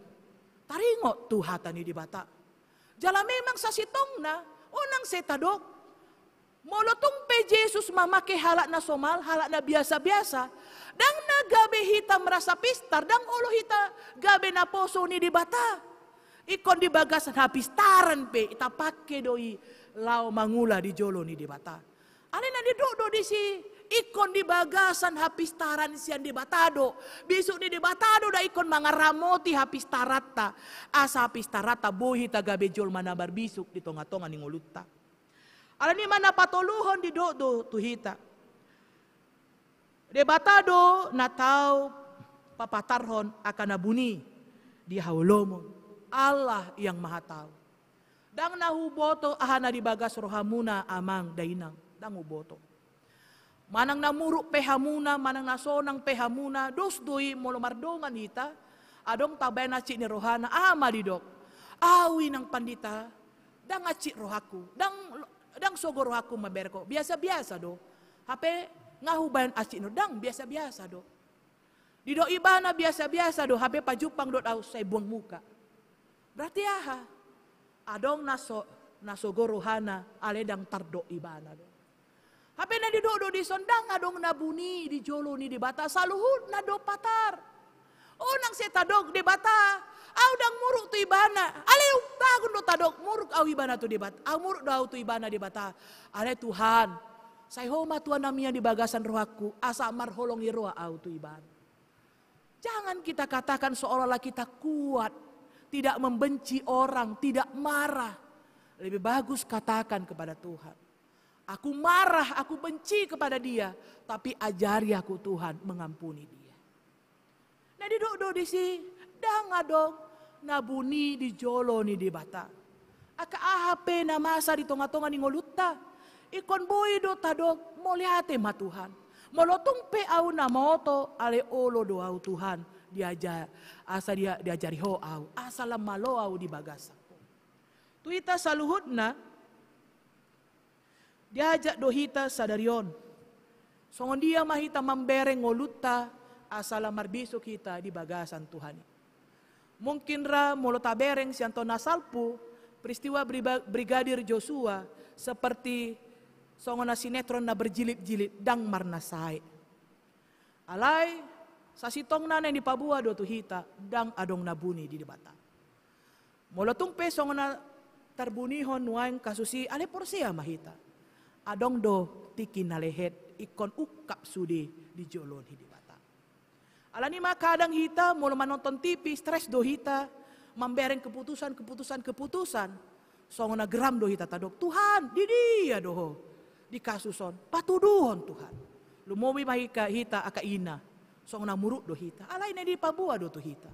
Speaker 4: Taringo tuhatan ni di bata. Jala memang sa sitong na, unang setadok. Molotong pe Jesus mamake halak na somal, halak na biasa-biasa. Dang nagabe hita merasa pistar, dang ulo hita gabe na poso ni di bata. Ikon di bagasan hapistaran pe, itapake doi lao mangula di jolo ni di bata. Alin na di do di si ikon di bagasan hapistaran sian di batado. Besok di batado da ikon mangaramoti hapistarata. Asa hapistarata bohi tagabe jol mana barbisuk di tonga-tonga ni ngolutta. Ala ni mana patoluhon di do tuhita. Di batado na tau papatarhon akan nabuni di haulomon. Allah yang maha tahu. Dang nahuboto ahana di bagas rohamuna amang dainang. Dang uboto. Manang namuruk pehamuna, manang nasonang pehamuna, dos doi molomardongan hita, adong tabay na cik ni rohana, malidok, awi ng pandita, dang acik rohaku, dang sogo rohaku maberko, biasa-biasa do, hape ngahubayan acik no, dang biasa-biasa do, di do ibana biasa-biasa do, hape pajupang do au say buang muka, berarti adong nasogo rohana, ale dang tardo ibana do. Hape na di do di sondang adong nabuni di jolo ni di bata saluhud na do patar. Unang setadog di bata. Dang muruk tu ibana. Ale bagun do tadog muruk au ibana tu di bata. Muruk do tu ibana di bata. Ale Tuhan. Say homa Tuhan namanya di bagasan rohaku. Asa marholong roha au tu ibana. Jangan kita katakan seolah-olah kita kuat. Tidak membenci orang. Tidak marah. Lebih bagus katakan kepada Tuhan. Aku marah, aku benci kepada dia. Tapi ajari aku Tuhan mengampuni dia. Nah di do di si, dang adong nabuni di jolo ni di bata. Aka ahape na masa di tonga-tonga ni ngolutta. Ikon boy do tadok, moliate ma Tuhan. Molotong pe au na moto, ale olo do au Tuhan. Diajari ho au, asa lamalo au di bagasa. Tuita saluhud na, diajak dohita sadarion. Songon dia mahita mambereng ngoluta asala marbiso kita di bagasan Tuhan. Mungkin ra molo tabereng sianto nasalpu peristiwa Brigadir Joshua seperti songona sinetron na berjilid-jilid dang marna sae. Alai sasitong na yang dipabua do tu hita dang adong nabuni di debata. Molo tumpe songona tarbunihon nuaing kasusi ale porsia mahita. Adong do tiki nalehet ikon ukap sudi di jolon hidi bata. Alani maka kadang hita mula menonton TV stres do hita membereng keputusan. Songona geram do hita tadok Tuhan di dia doho di kasuson patuduhon Tuhan. Lumowi mahika hita aka ina songona muruk do hita. Alai na di pabua do tu hita.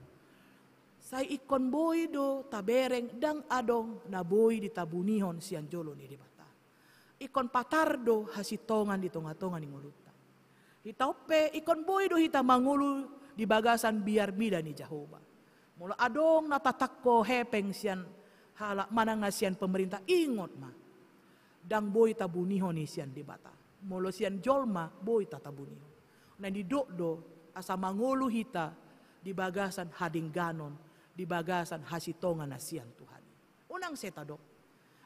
Speaker 4: Sai ikon boy do tabereng dang adong na boy di tabunihon sian jolon hidi bata. Ikon patardo hasitongan di tonga-tonga ni nguluta. Hita ope ikon boy do hita mangulu di bagasan biar bida ni Jehovah. Mula adong natatakko hepeng sian halak mana ngasian pemerintah ingot ma. Dang boy tabuniho ni sian di bata. Mula sian jolma boy tatabuniho. Nah di do asa mangulu hita di bagasan hadingganon, di bagasan hasitongan na sian Tuhan. Unang seta dok.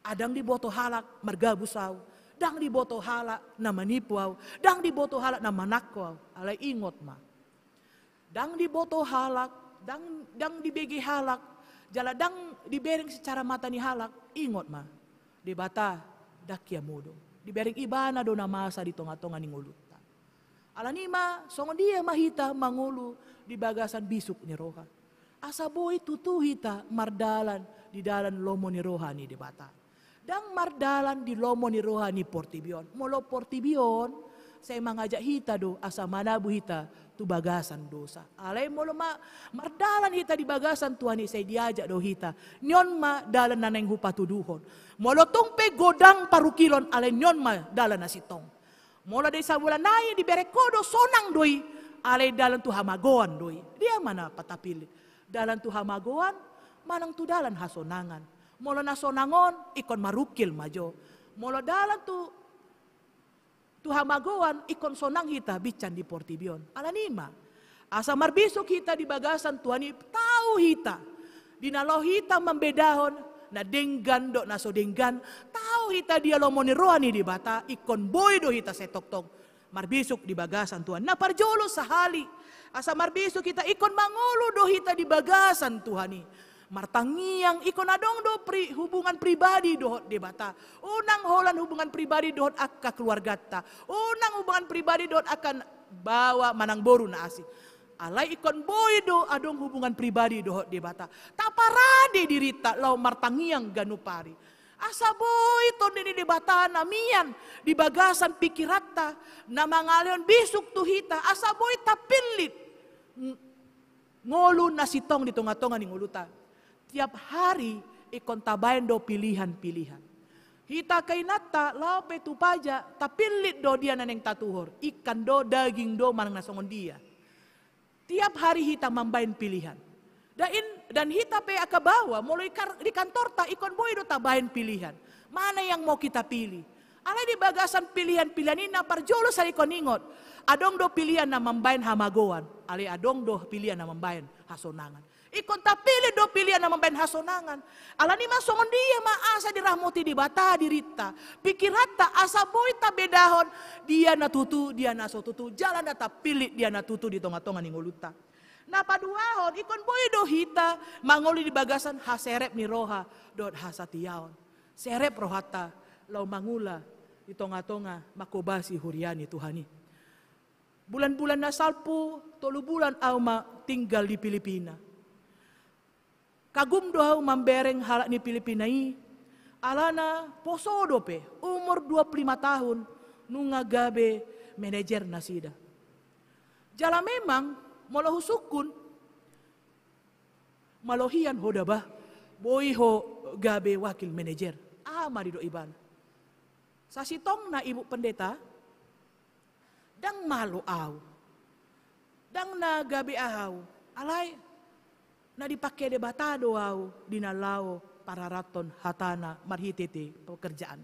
Speaker 4: Adang di boto halak margabusaw, dang di boto halak na manipuaw, dang di boto halak na manakwaw, alay ingot ma. Dang di boto halak, dang di begi halak, jala dang dibering secara mata ni halak, ingot ma. Di bata dakya mudo, dibering ibana do na masa di tonga-tonga ni ngulutan. Alanima, songon dia mahita mangulu di bagasan bisuk ni roha. Asa boy tutu hita mardalan di dalan lomo ni roha ni di bata. Dang mardalan di lomo ni rohani Portibion. Molo Portibion, saya mengajak hita do asa manabu hita tu bagasan dosa. Alay molo mardalan hita di bagasan Tuhan saya diajak do hita. Nyon ma dalan naneng hupatuduhon. Molo tumpe godang parukilon alay nyon ma dalan nasitong. Molo dari sabulan nai di berekodo sonang doi alay dalan tu hamagoan doi. Dia mana patapili. Dalan tu hamagoan manang tu dalan hasonangan. Molo nasonangon ikon marukil majo. Molo dalan tu hamagoan ikon sonang hita bican di Portibion. Alanima. Asa marbisok hita di bagasan Tuhan tahu hita. Dinalo hita membedahon na denggan do naso denggan. Tahu hita dia lomoni rohani di bata ikon boy do hita setoktok. Marbisok di bagasan Tuhan. Na parjolo sahali. Asa marbisok kita ikon mangulu do hita di bagasan Tuhani. Martangiang ikon adong do hubungan pribadi dohot di bata. Unang holan hubungan pribadi dohot akka keluarga ta. Unang hubungan pribadi dohot akan bawa manang boru na asi. Alay ikon boy do adong hubungan pribadi dohot di bata. Taparade dirita lau martangiang ganupari. Asa boy to nini di bata namian di bagasan pikirata na mangalion bisuk tuhita. Asa boy tapilit ngolu na sitong di tonga-tonga ni nguluta. Tiap hari ikon tabayan do pilihan-pilihan. Hita kay nata laupe tu paja tapilit do dia naneng tatuhor. Ikan do daging do manang nasongon dia. Tiap hari hita mambayan pilihan. Dan hita pe akabawa mulai di kantor ta ikon boy do tabayan pilihan. Mana yang mau kita pilih? Alay di bagasan pilihan-pilihan ini na parjolo sa ikon ingot. Adong do pilihan na mambayan hamagoan. Alay adong do pilihan na mambayan hasonangan. Ikon tapili do pilihan na mambayan hasonangan. Alani masongon dia maasa dirahmoti di bata dirita. Pikirata asa boy tabedahon. Dia natutu, dia nasotutu. Jalan na tapili dia natutu di tonga-tonga ni nguluta. Na paduahon ikon boy do hita. Mangoli di bagasan haserep ni roha. Dot hasatiyaon. Serep rohata. Lau mangula di tonga-tonga makobasi huriani Tuhani. Bulan-bulan na salpu. 3 bulan au tinggal di Filipina. Kagum doa mambereng halak ni Filipina i. Alana posodo pe. Umur 25 tahun. Nunga gabe manajer nasida. Jala memang molo husukun. Malohian hodabah. Boy ho gabe wakil manajer. Mari do iban. Sasitong na ibu pendeta. Dang malu au. Dang na gabe au. Alay. Na dipakai de batado au dinalao para raton hatana marhitete pekerjaan.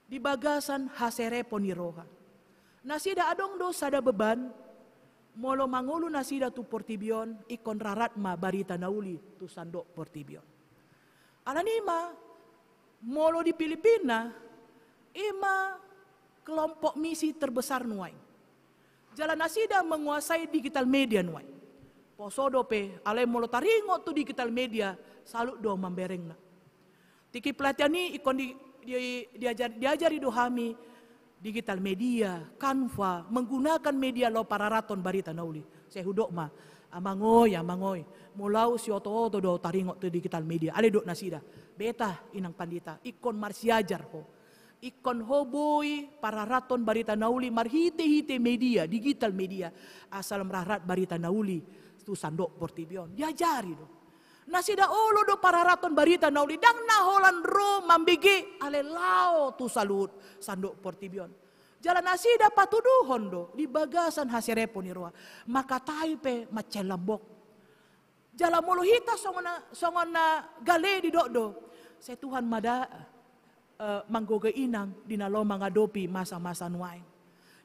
Speaker 4: Di bagasan haserepo ni roha. Nasida adong do sada beban Molo mangulu nasida tu Portibion, ikon rarat ma barita nauli tu sandok Portibion. Alanima, molo di Filipina, ima kelompok misi terbesar nuai. Jalan nasida menguasai digital media nuai. Posodo pe, alai molo taringo tu digital media, salut do mambereng na. Tiki pelatihan ni ikon diajari dohami digital media, Canva, menggunakan media lo pararaton barita nauli. Saya hudok ma, amangoy, mulau si oto do taringo tu digital media. Ale dok nasida, beta inang pandita, ikon marsiajar ho. Ikon hoboy pararaton barita nauli marhite-hite media, digital media. Asal merarat barita nauli, tu sandok Portibion. Diajari do. Nasida olo do pararaton barita nauli dang naholan ro mambigi ale lao tu salut sandok Portibion. Jalan nasida patuduhon do di bagasan haserepo ni roa maka taipe macelambok. Jalan mulu hita songona gale di do. Se Tuhan mada manggoga inang dinalo mangadopi masa-masa nuai.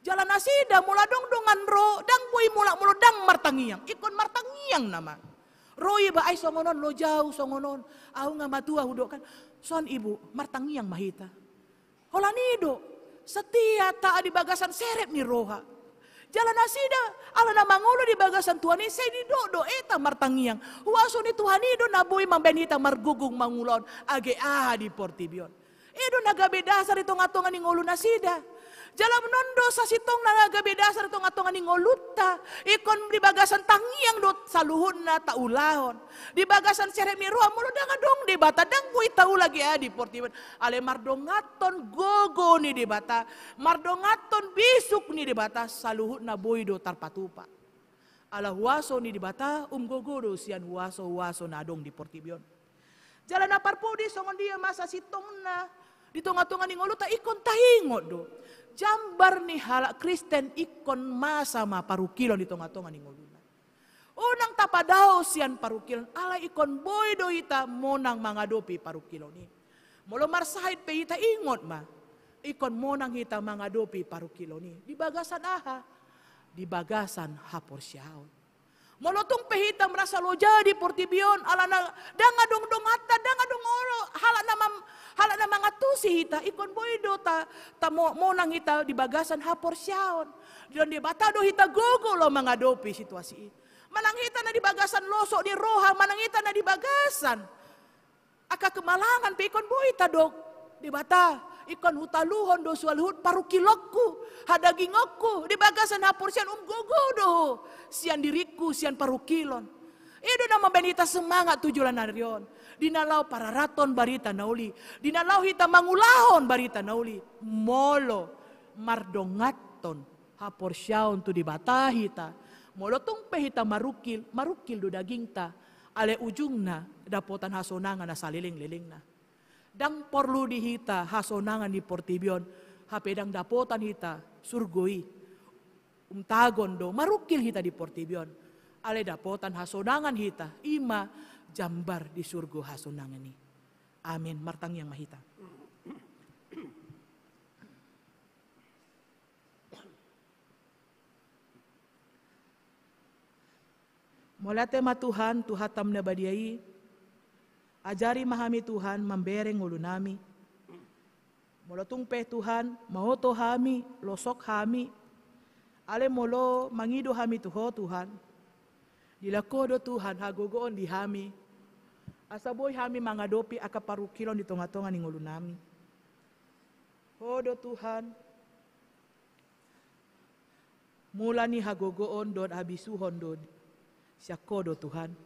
Speaker 4: Jalan nasida mula dong dongan ro dang bui mula dang martangiang ikon martangiang nama. Roy ba ay songonon lo jauh songonon. Aku nga matua hudok kan. Son ibu martangiang mahita. Holanido setia tak di bagasan serep ni roha. Jalan nasida ala na mangulo di bagasan Tuhan ni sedi do eta martangiang. Huaso ni Tuhan ido naboy mambenita margugung mangulon age di Portibion. Edo nagabe dasar itu ngatongan ni ngulu nasida. Jalan nondo sa sitong nagabe dasar itu ngatongan ni ngolutta. Ikon di bagasan tangiang dot saluhun na taulahon. Di bagasan seremi roa mulo dong di bata dang bui tahu lagi di Portibion. Ale mardongaton gogo ni di bata. Mardongaton bisuk ni di bata saluhun na bui do tarpatupa. Ala huaso ni di bata gogo do sian huaso na dong di Portibion. Jalan aparpudi songon dia masa sitong na. Di tonga-tonga ni ngoluta ikon tahingot do. Jambar ni halak Kristen ikon masa ma parukilon di tonga-tonga ni ngoluna. Unang tapadao sian parukilon. Ala ikon boy do ita monang mangadopi parukilon ni. Molo marsahid pe ita ingot ma. Ikon monang ita mangadopi parukilon ni. Di bagasan aha. Di bagasan haporsyaon. Molotong pehita merasa lo jadi Portibion alana danga dong hata danga dong oro hala na mga tusi hita ikon boydo ta monang hita di bagasan haporsyaon don di batado hita gogo lo mangadopi situasi itu manang hita na di bagasan losok ni roha manang hita na di bagasan aka kemalangan pe ikon boy ta dok di bata ikon hutaluhon do sualhut parukilokku hadagingokku di bagasan hapursian gogo do sian diriku sian parukilon itu nama benita semangat tujuan narion dinalau para raton barita nauli dinalau hita mangulahon barita nauli molo mardongaton hapursiaon tu di bata hita molo tung pehita marukil do daging ta ale ujungna dapotan hasonangan na saliling-liling na dang porlu dihita hasonangan di Portibion hapedang dapotan hita surgoi umtagon do marukil hita di Portibion ale dapotan hasonangan hita ima jambar di surgo hasonangan ni amin martang yang mahita. Molate ma Tuhan tuhatam na badiai ajari mahami Tuhan mambereng ulu nami. Molotung pe Tuhan mahoto hami losok hami. Ale molo mangido hami tuho Tuhan. Dilakodo Tuhan hagogoon di hami. Asaboy hami mangadopi akaparukilon di tonga-tonga ning ulu nami. Hodo Tuhan. Mula ni hagogoon dod abisuhon dod. Siakodo Tuhan.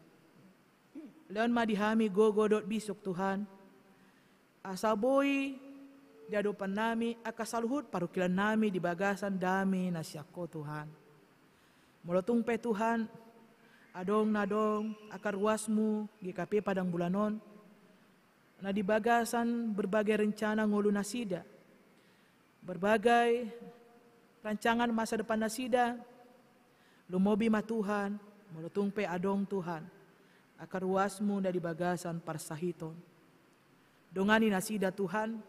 Speaker 4: Leon madihami gogodot bisok Tuhan. Asaboy di hadapan nami akasaluhut parukilan nami di bagasan dami nasyako Tuhan. Molotung pe Tuhan adong nadong akarwasmu gikapi padang bulanon. Na di bagasan berbagai rencana ngulu nasida. Berbagai rancangan masa depan nasida. Lumobi ma Tuhan. Molotung pe adong Tuhan. Akaruasmu dari bagasan parsahiton. Dongani nasida Tuhan.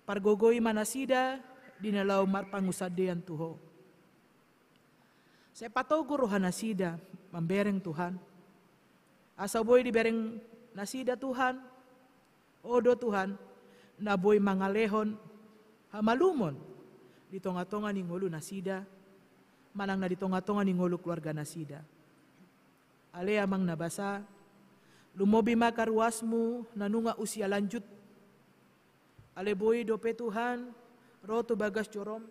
Speaker 4: Pargogoi manasida dinalau marpangusadean Tuho. Saya patogo roha nasida membereng Tuhan. Asa boy dibereng nasida Tuhan. Odo Tuhan na boy mangalehon hamalumon di tonga-tonga ni ngulu nasida. Manang na di tonga-tonga ni ngulu keluarga nasida. Ale amang nabasa lumobi makaruasmu nanunga usia lanjut. Ale boy dope Tuhan roto bagas corom.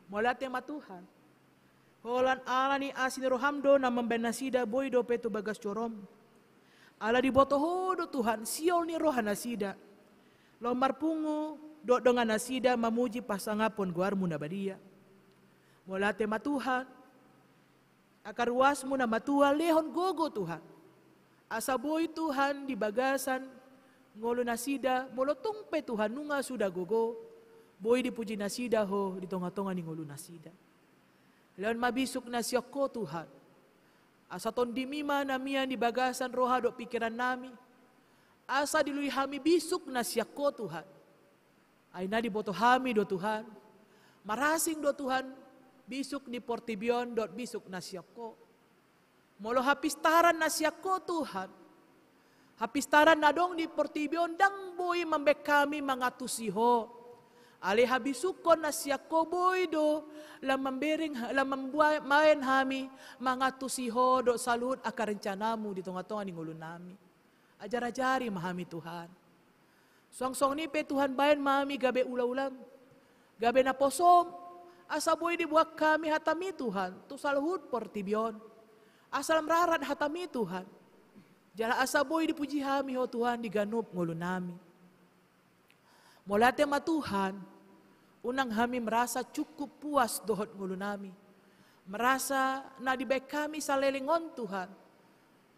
Speaker 4: Molate ma Tuhan. Holan ala ni asin rohamdo na membenasida boy dope tu bagas corom. Ala di botohodo Tuhan siol ni roha nasida. Lomar pungu do dengan nasida mamuji pasangapon guarmu na badia. Molate ma Tuhan. Akaruasmu na matua lehon gogo Tuhan. Asa boy Tuhan di bagasan ngolo nasida molotong pe Tuhan nunga sudah gogo. Boy dipuji nasida ho di tonga-tonga ni ngolo nasida. Leon mabisuk na siyako Tuhan. Asa tondimima na miyan di bagasan roha do pikiran nami. Asa dilui hami bisuk na siyako Tuhan. Ay na di boto hami do Tuhan. Marasing do Tuhan. Bisuk di portibion dot bisuk na siyako. Molo hapistaran na siyako Tuhan. Hapistaran na dong di portibion dang boy mambek kami mangatusiho. Ale habisukon na siyako boy do main hami mangatusiho do salut akarencanamu di tonga-tonga ni ngulun nami. Ajar-ajari mahami Tuhan. Song-song ni pe Tuhan bayan mahami gabe ula-ulam. Gabe na posom. Asa boy dibuat kami hatami Tuhan. Tu saluhut portibion. Asal merarat hatami Tuhan. Jala asa boy dipuji hami ho Tuhan diganup ngulun nami. Molate ma Tuhan, unang kami merasa cukup puas dohot ngulu nami. Merasa na dibaik kami salelingon Tuhan.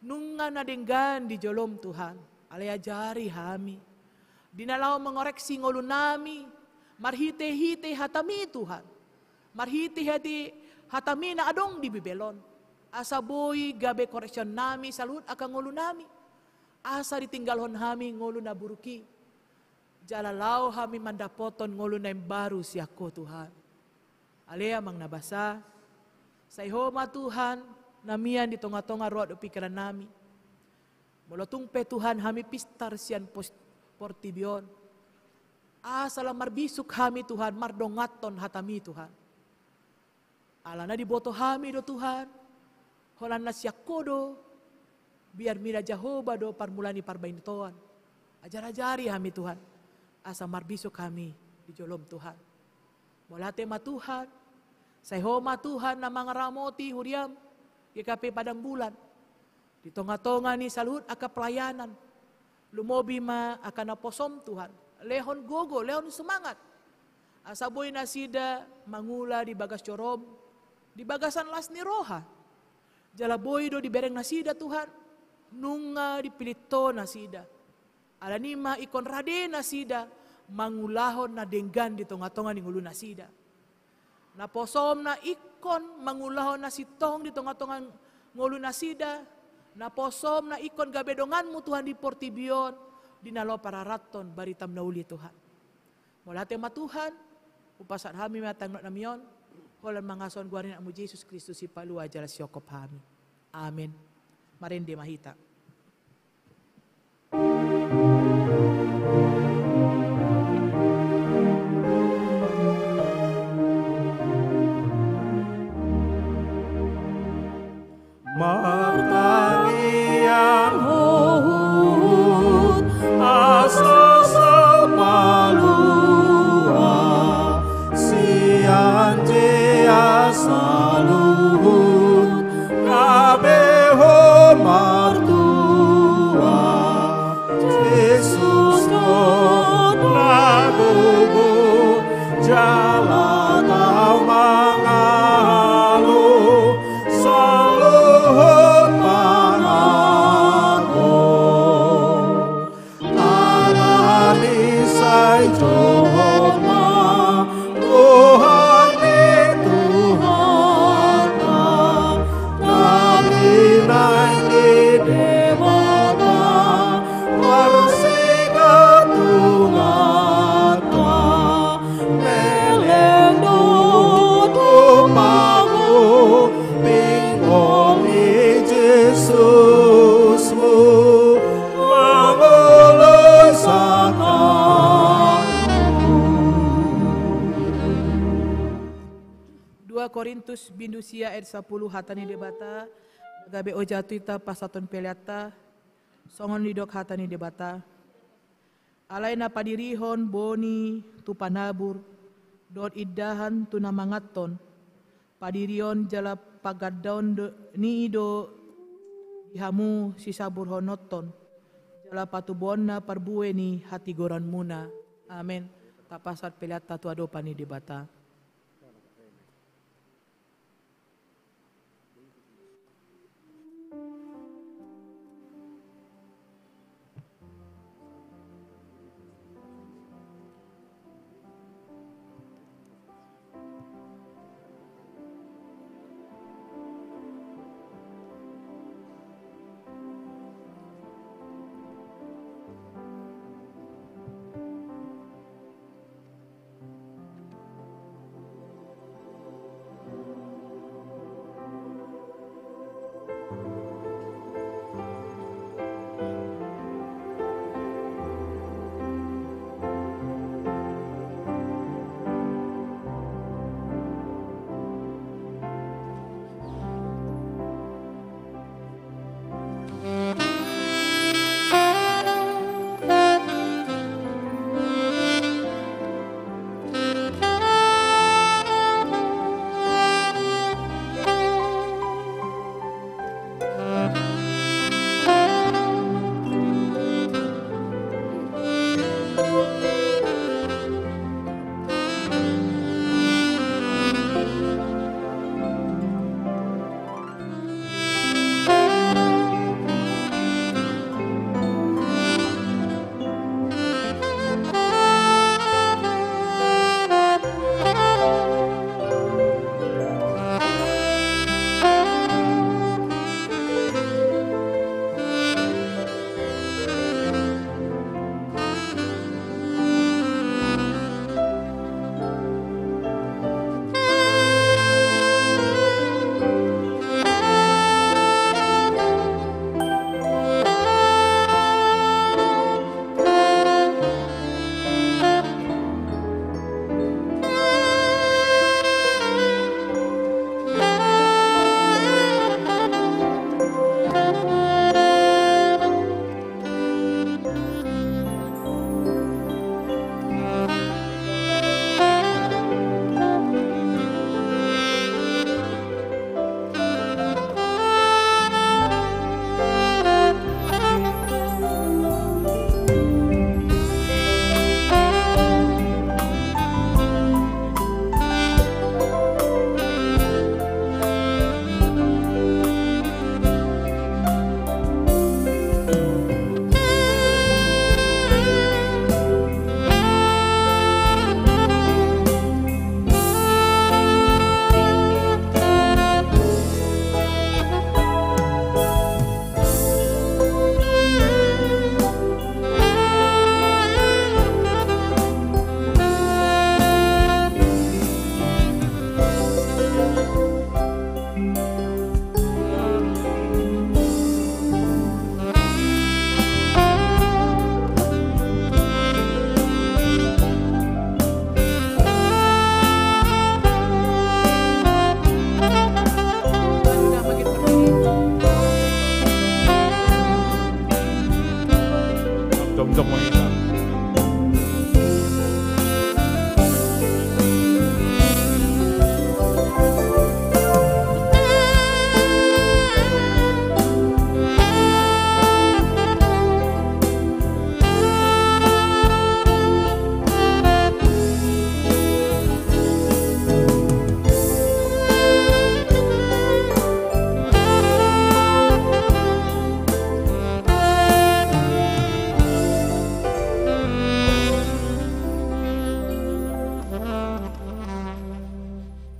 Speaker 4: Nunga na denggan di jolom Tuhan. Alaya jari kami. Dinalaw mengoreksi ngulu nami. Marhite-hite hatami Tuhan. Marhite-hite hatami na adong di bibelon. Asa boy gabe koreksyon nami salut akan ngulu nami. Asa ditinggalhon kami ngulu na buruki. Jalalau kami mandapoton ngulu na baru siyako Tuhan. Alea mang nabasa. Sayhoma Tuhan. Namian di tonga-tonga roa do pikiran nami. Molotung pe Tuhan kami pistar sian portibion. Asala marbisuk kami Tuhan. Mardongaton hatami Tuhan. Alana di boto kami do Tuhan. Holan na siyako do. Biar mira Jehovah do parmulani parbaintoan. Ajar-ajari kami Tuhan. Asa marbisuk kami di jolom Tuhan. Molate ma Tuhan. Sayhoma Tuhan na mga ramoti huriam. Ikapi padang bulan. Di tonga-tonga ni salut aka pelayanan. Lumobi ma akan naposom Tuhan. Lehon gogo, lehon semangat. Asa boy nasida mangula di bagas corom. Di bagasan las ni roha. Jala boy do di bereng nasida Tuhan. Nunga di pilito nasida. Alanima ikon rade nasida mangulahon na denggan di tonga-tonga ni ngulu nasida. Naposom na ikon mangulahon na sitong di tonga-tonga ngulu nasida. Naposom na ikon gabedonganmu Tuhan di portibion. Dinalo para raton baritam na uli Tuhan. Molate ma Tuhan. Upasan kami matang namion. Holan mangason guarin amu Yesus Kristus si palu ajar siokop kami. Amin. Marende mahita.
Speaker 2: Martangian hohut asa sapalua sian asa luhut kabeho martua Jesus ton lagubu jalan tau mangalu saluhut pangaku alani say Jehova Tuhan ni Tuhan
Speaker 4: Korintus bindusia ayat 10 hatani debata. Gabe o jatuita pasaton peliata. Songon lidok hatani debata. Alay na padirihon boni tu panabur. Dot iddahan tu namangaton. Padirion jala pagaddaon ni ido ihamu si sabur honoton. Jala patubon na parbue ni hati goran muna. Amen. Tapasat peliata tu ado pani debata.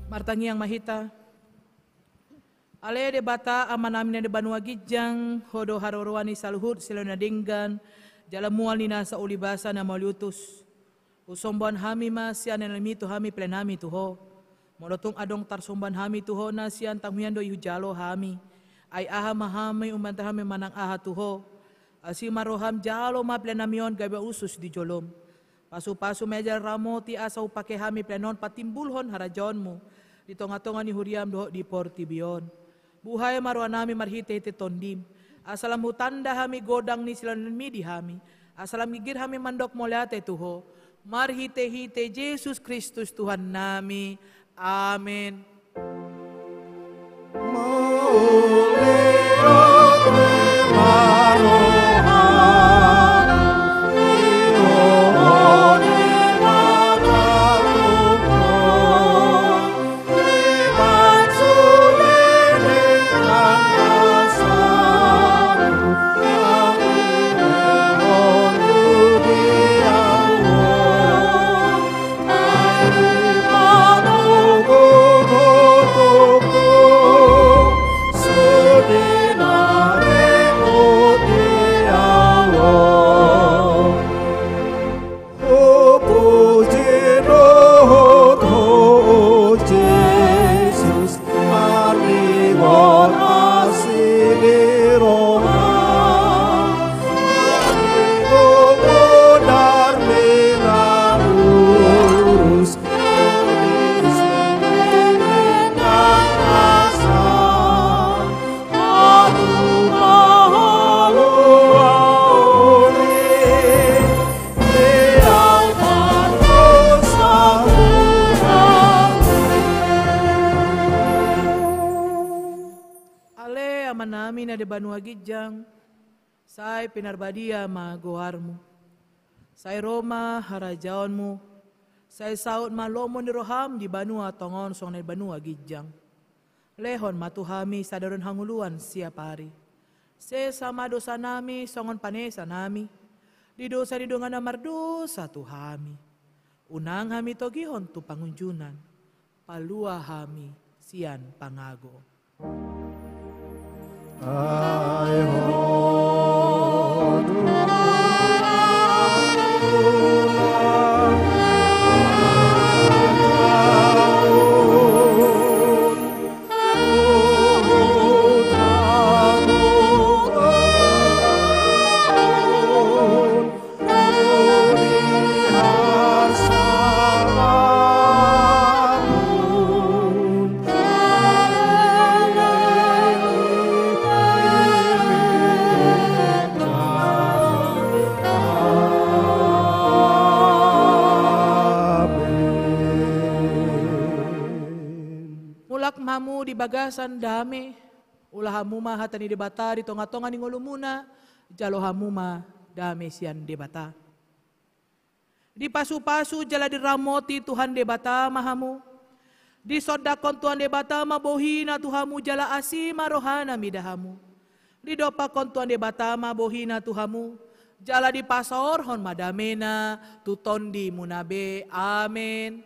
Speaker 4: Martangi yang mahita. Ale de bata amanamina de banua gijang hodo harorwani saluhut silona dinggan jala mual nina sa ulibasa na maliutus. Usomban hami ma sian na mito hami plen hami tuho. Molotong adong tarsomban hami tuho na sian tangmiando yujalo hami. Ay aha mahami umanta hami manang aha tuho. Asi maroham jalo ma plen namion gabe usus di jolom. Pasu-pasu meja ramo ti asaw pake hami plenon patimbulhon harajonmu. di tonga-tonga ni huriam doho di Portibion. Buhay marwanami marhite-hite tondim. Asalam hutanda hami godang ni silan mi di hami. Asalam gigir hami mandok moleate tuho. Marhite-hite Yesus Kristus Tuhan nami. Amin. Banua gijang, say pinarbadia magoharmu, say Roma harajaonmu, say saud malomon ni roham di banua tongon song na banua gijang. Lehon matuhami sadaron hanguluan siap hari. Se sama dosa nami songon panesa nami, di dosa di dongan mardosa tuhami. Unang hami togihon tu pangunjunan, palua hami sian pangago. Mamu di bagasan dame, ulahamu ma hatani debata di tonga-tonga ni ngolumuna, jalohamu ma dame sian debata. Di pasu-pasu jala diramoti Tuhan debata mahamu, di sodakon Tuhan debata mabohina Tuhamu jala asima rohana midahamu, di dopakon Tuhan debata mabohina Tuhamu, jala di pasorhon madamena tuton di munabe. Amin.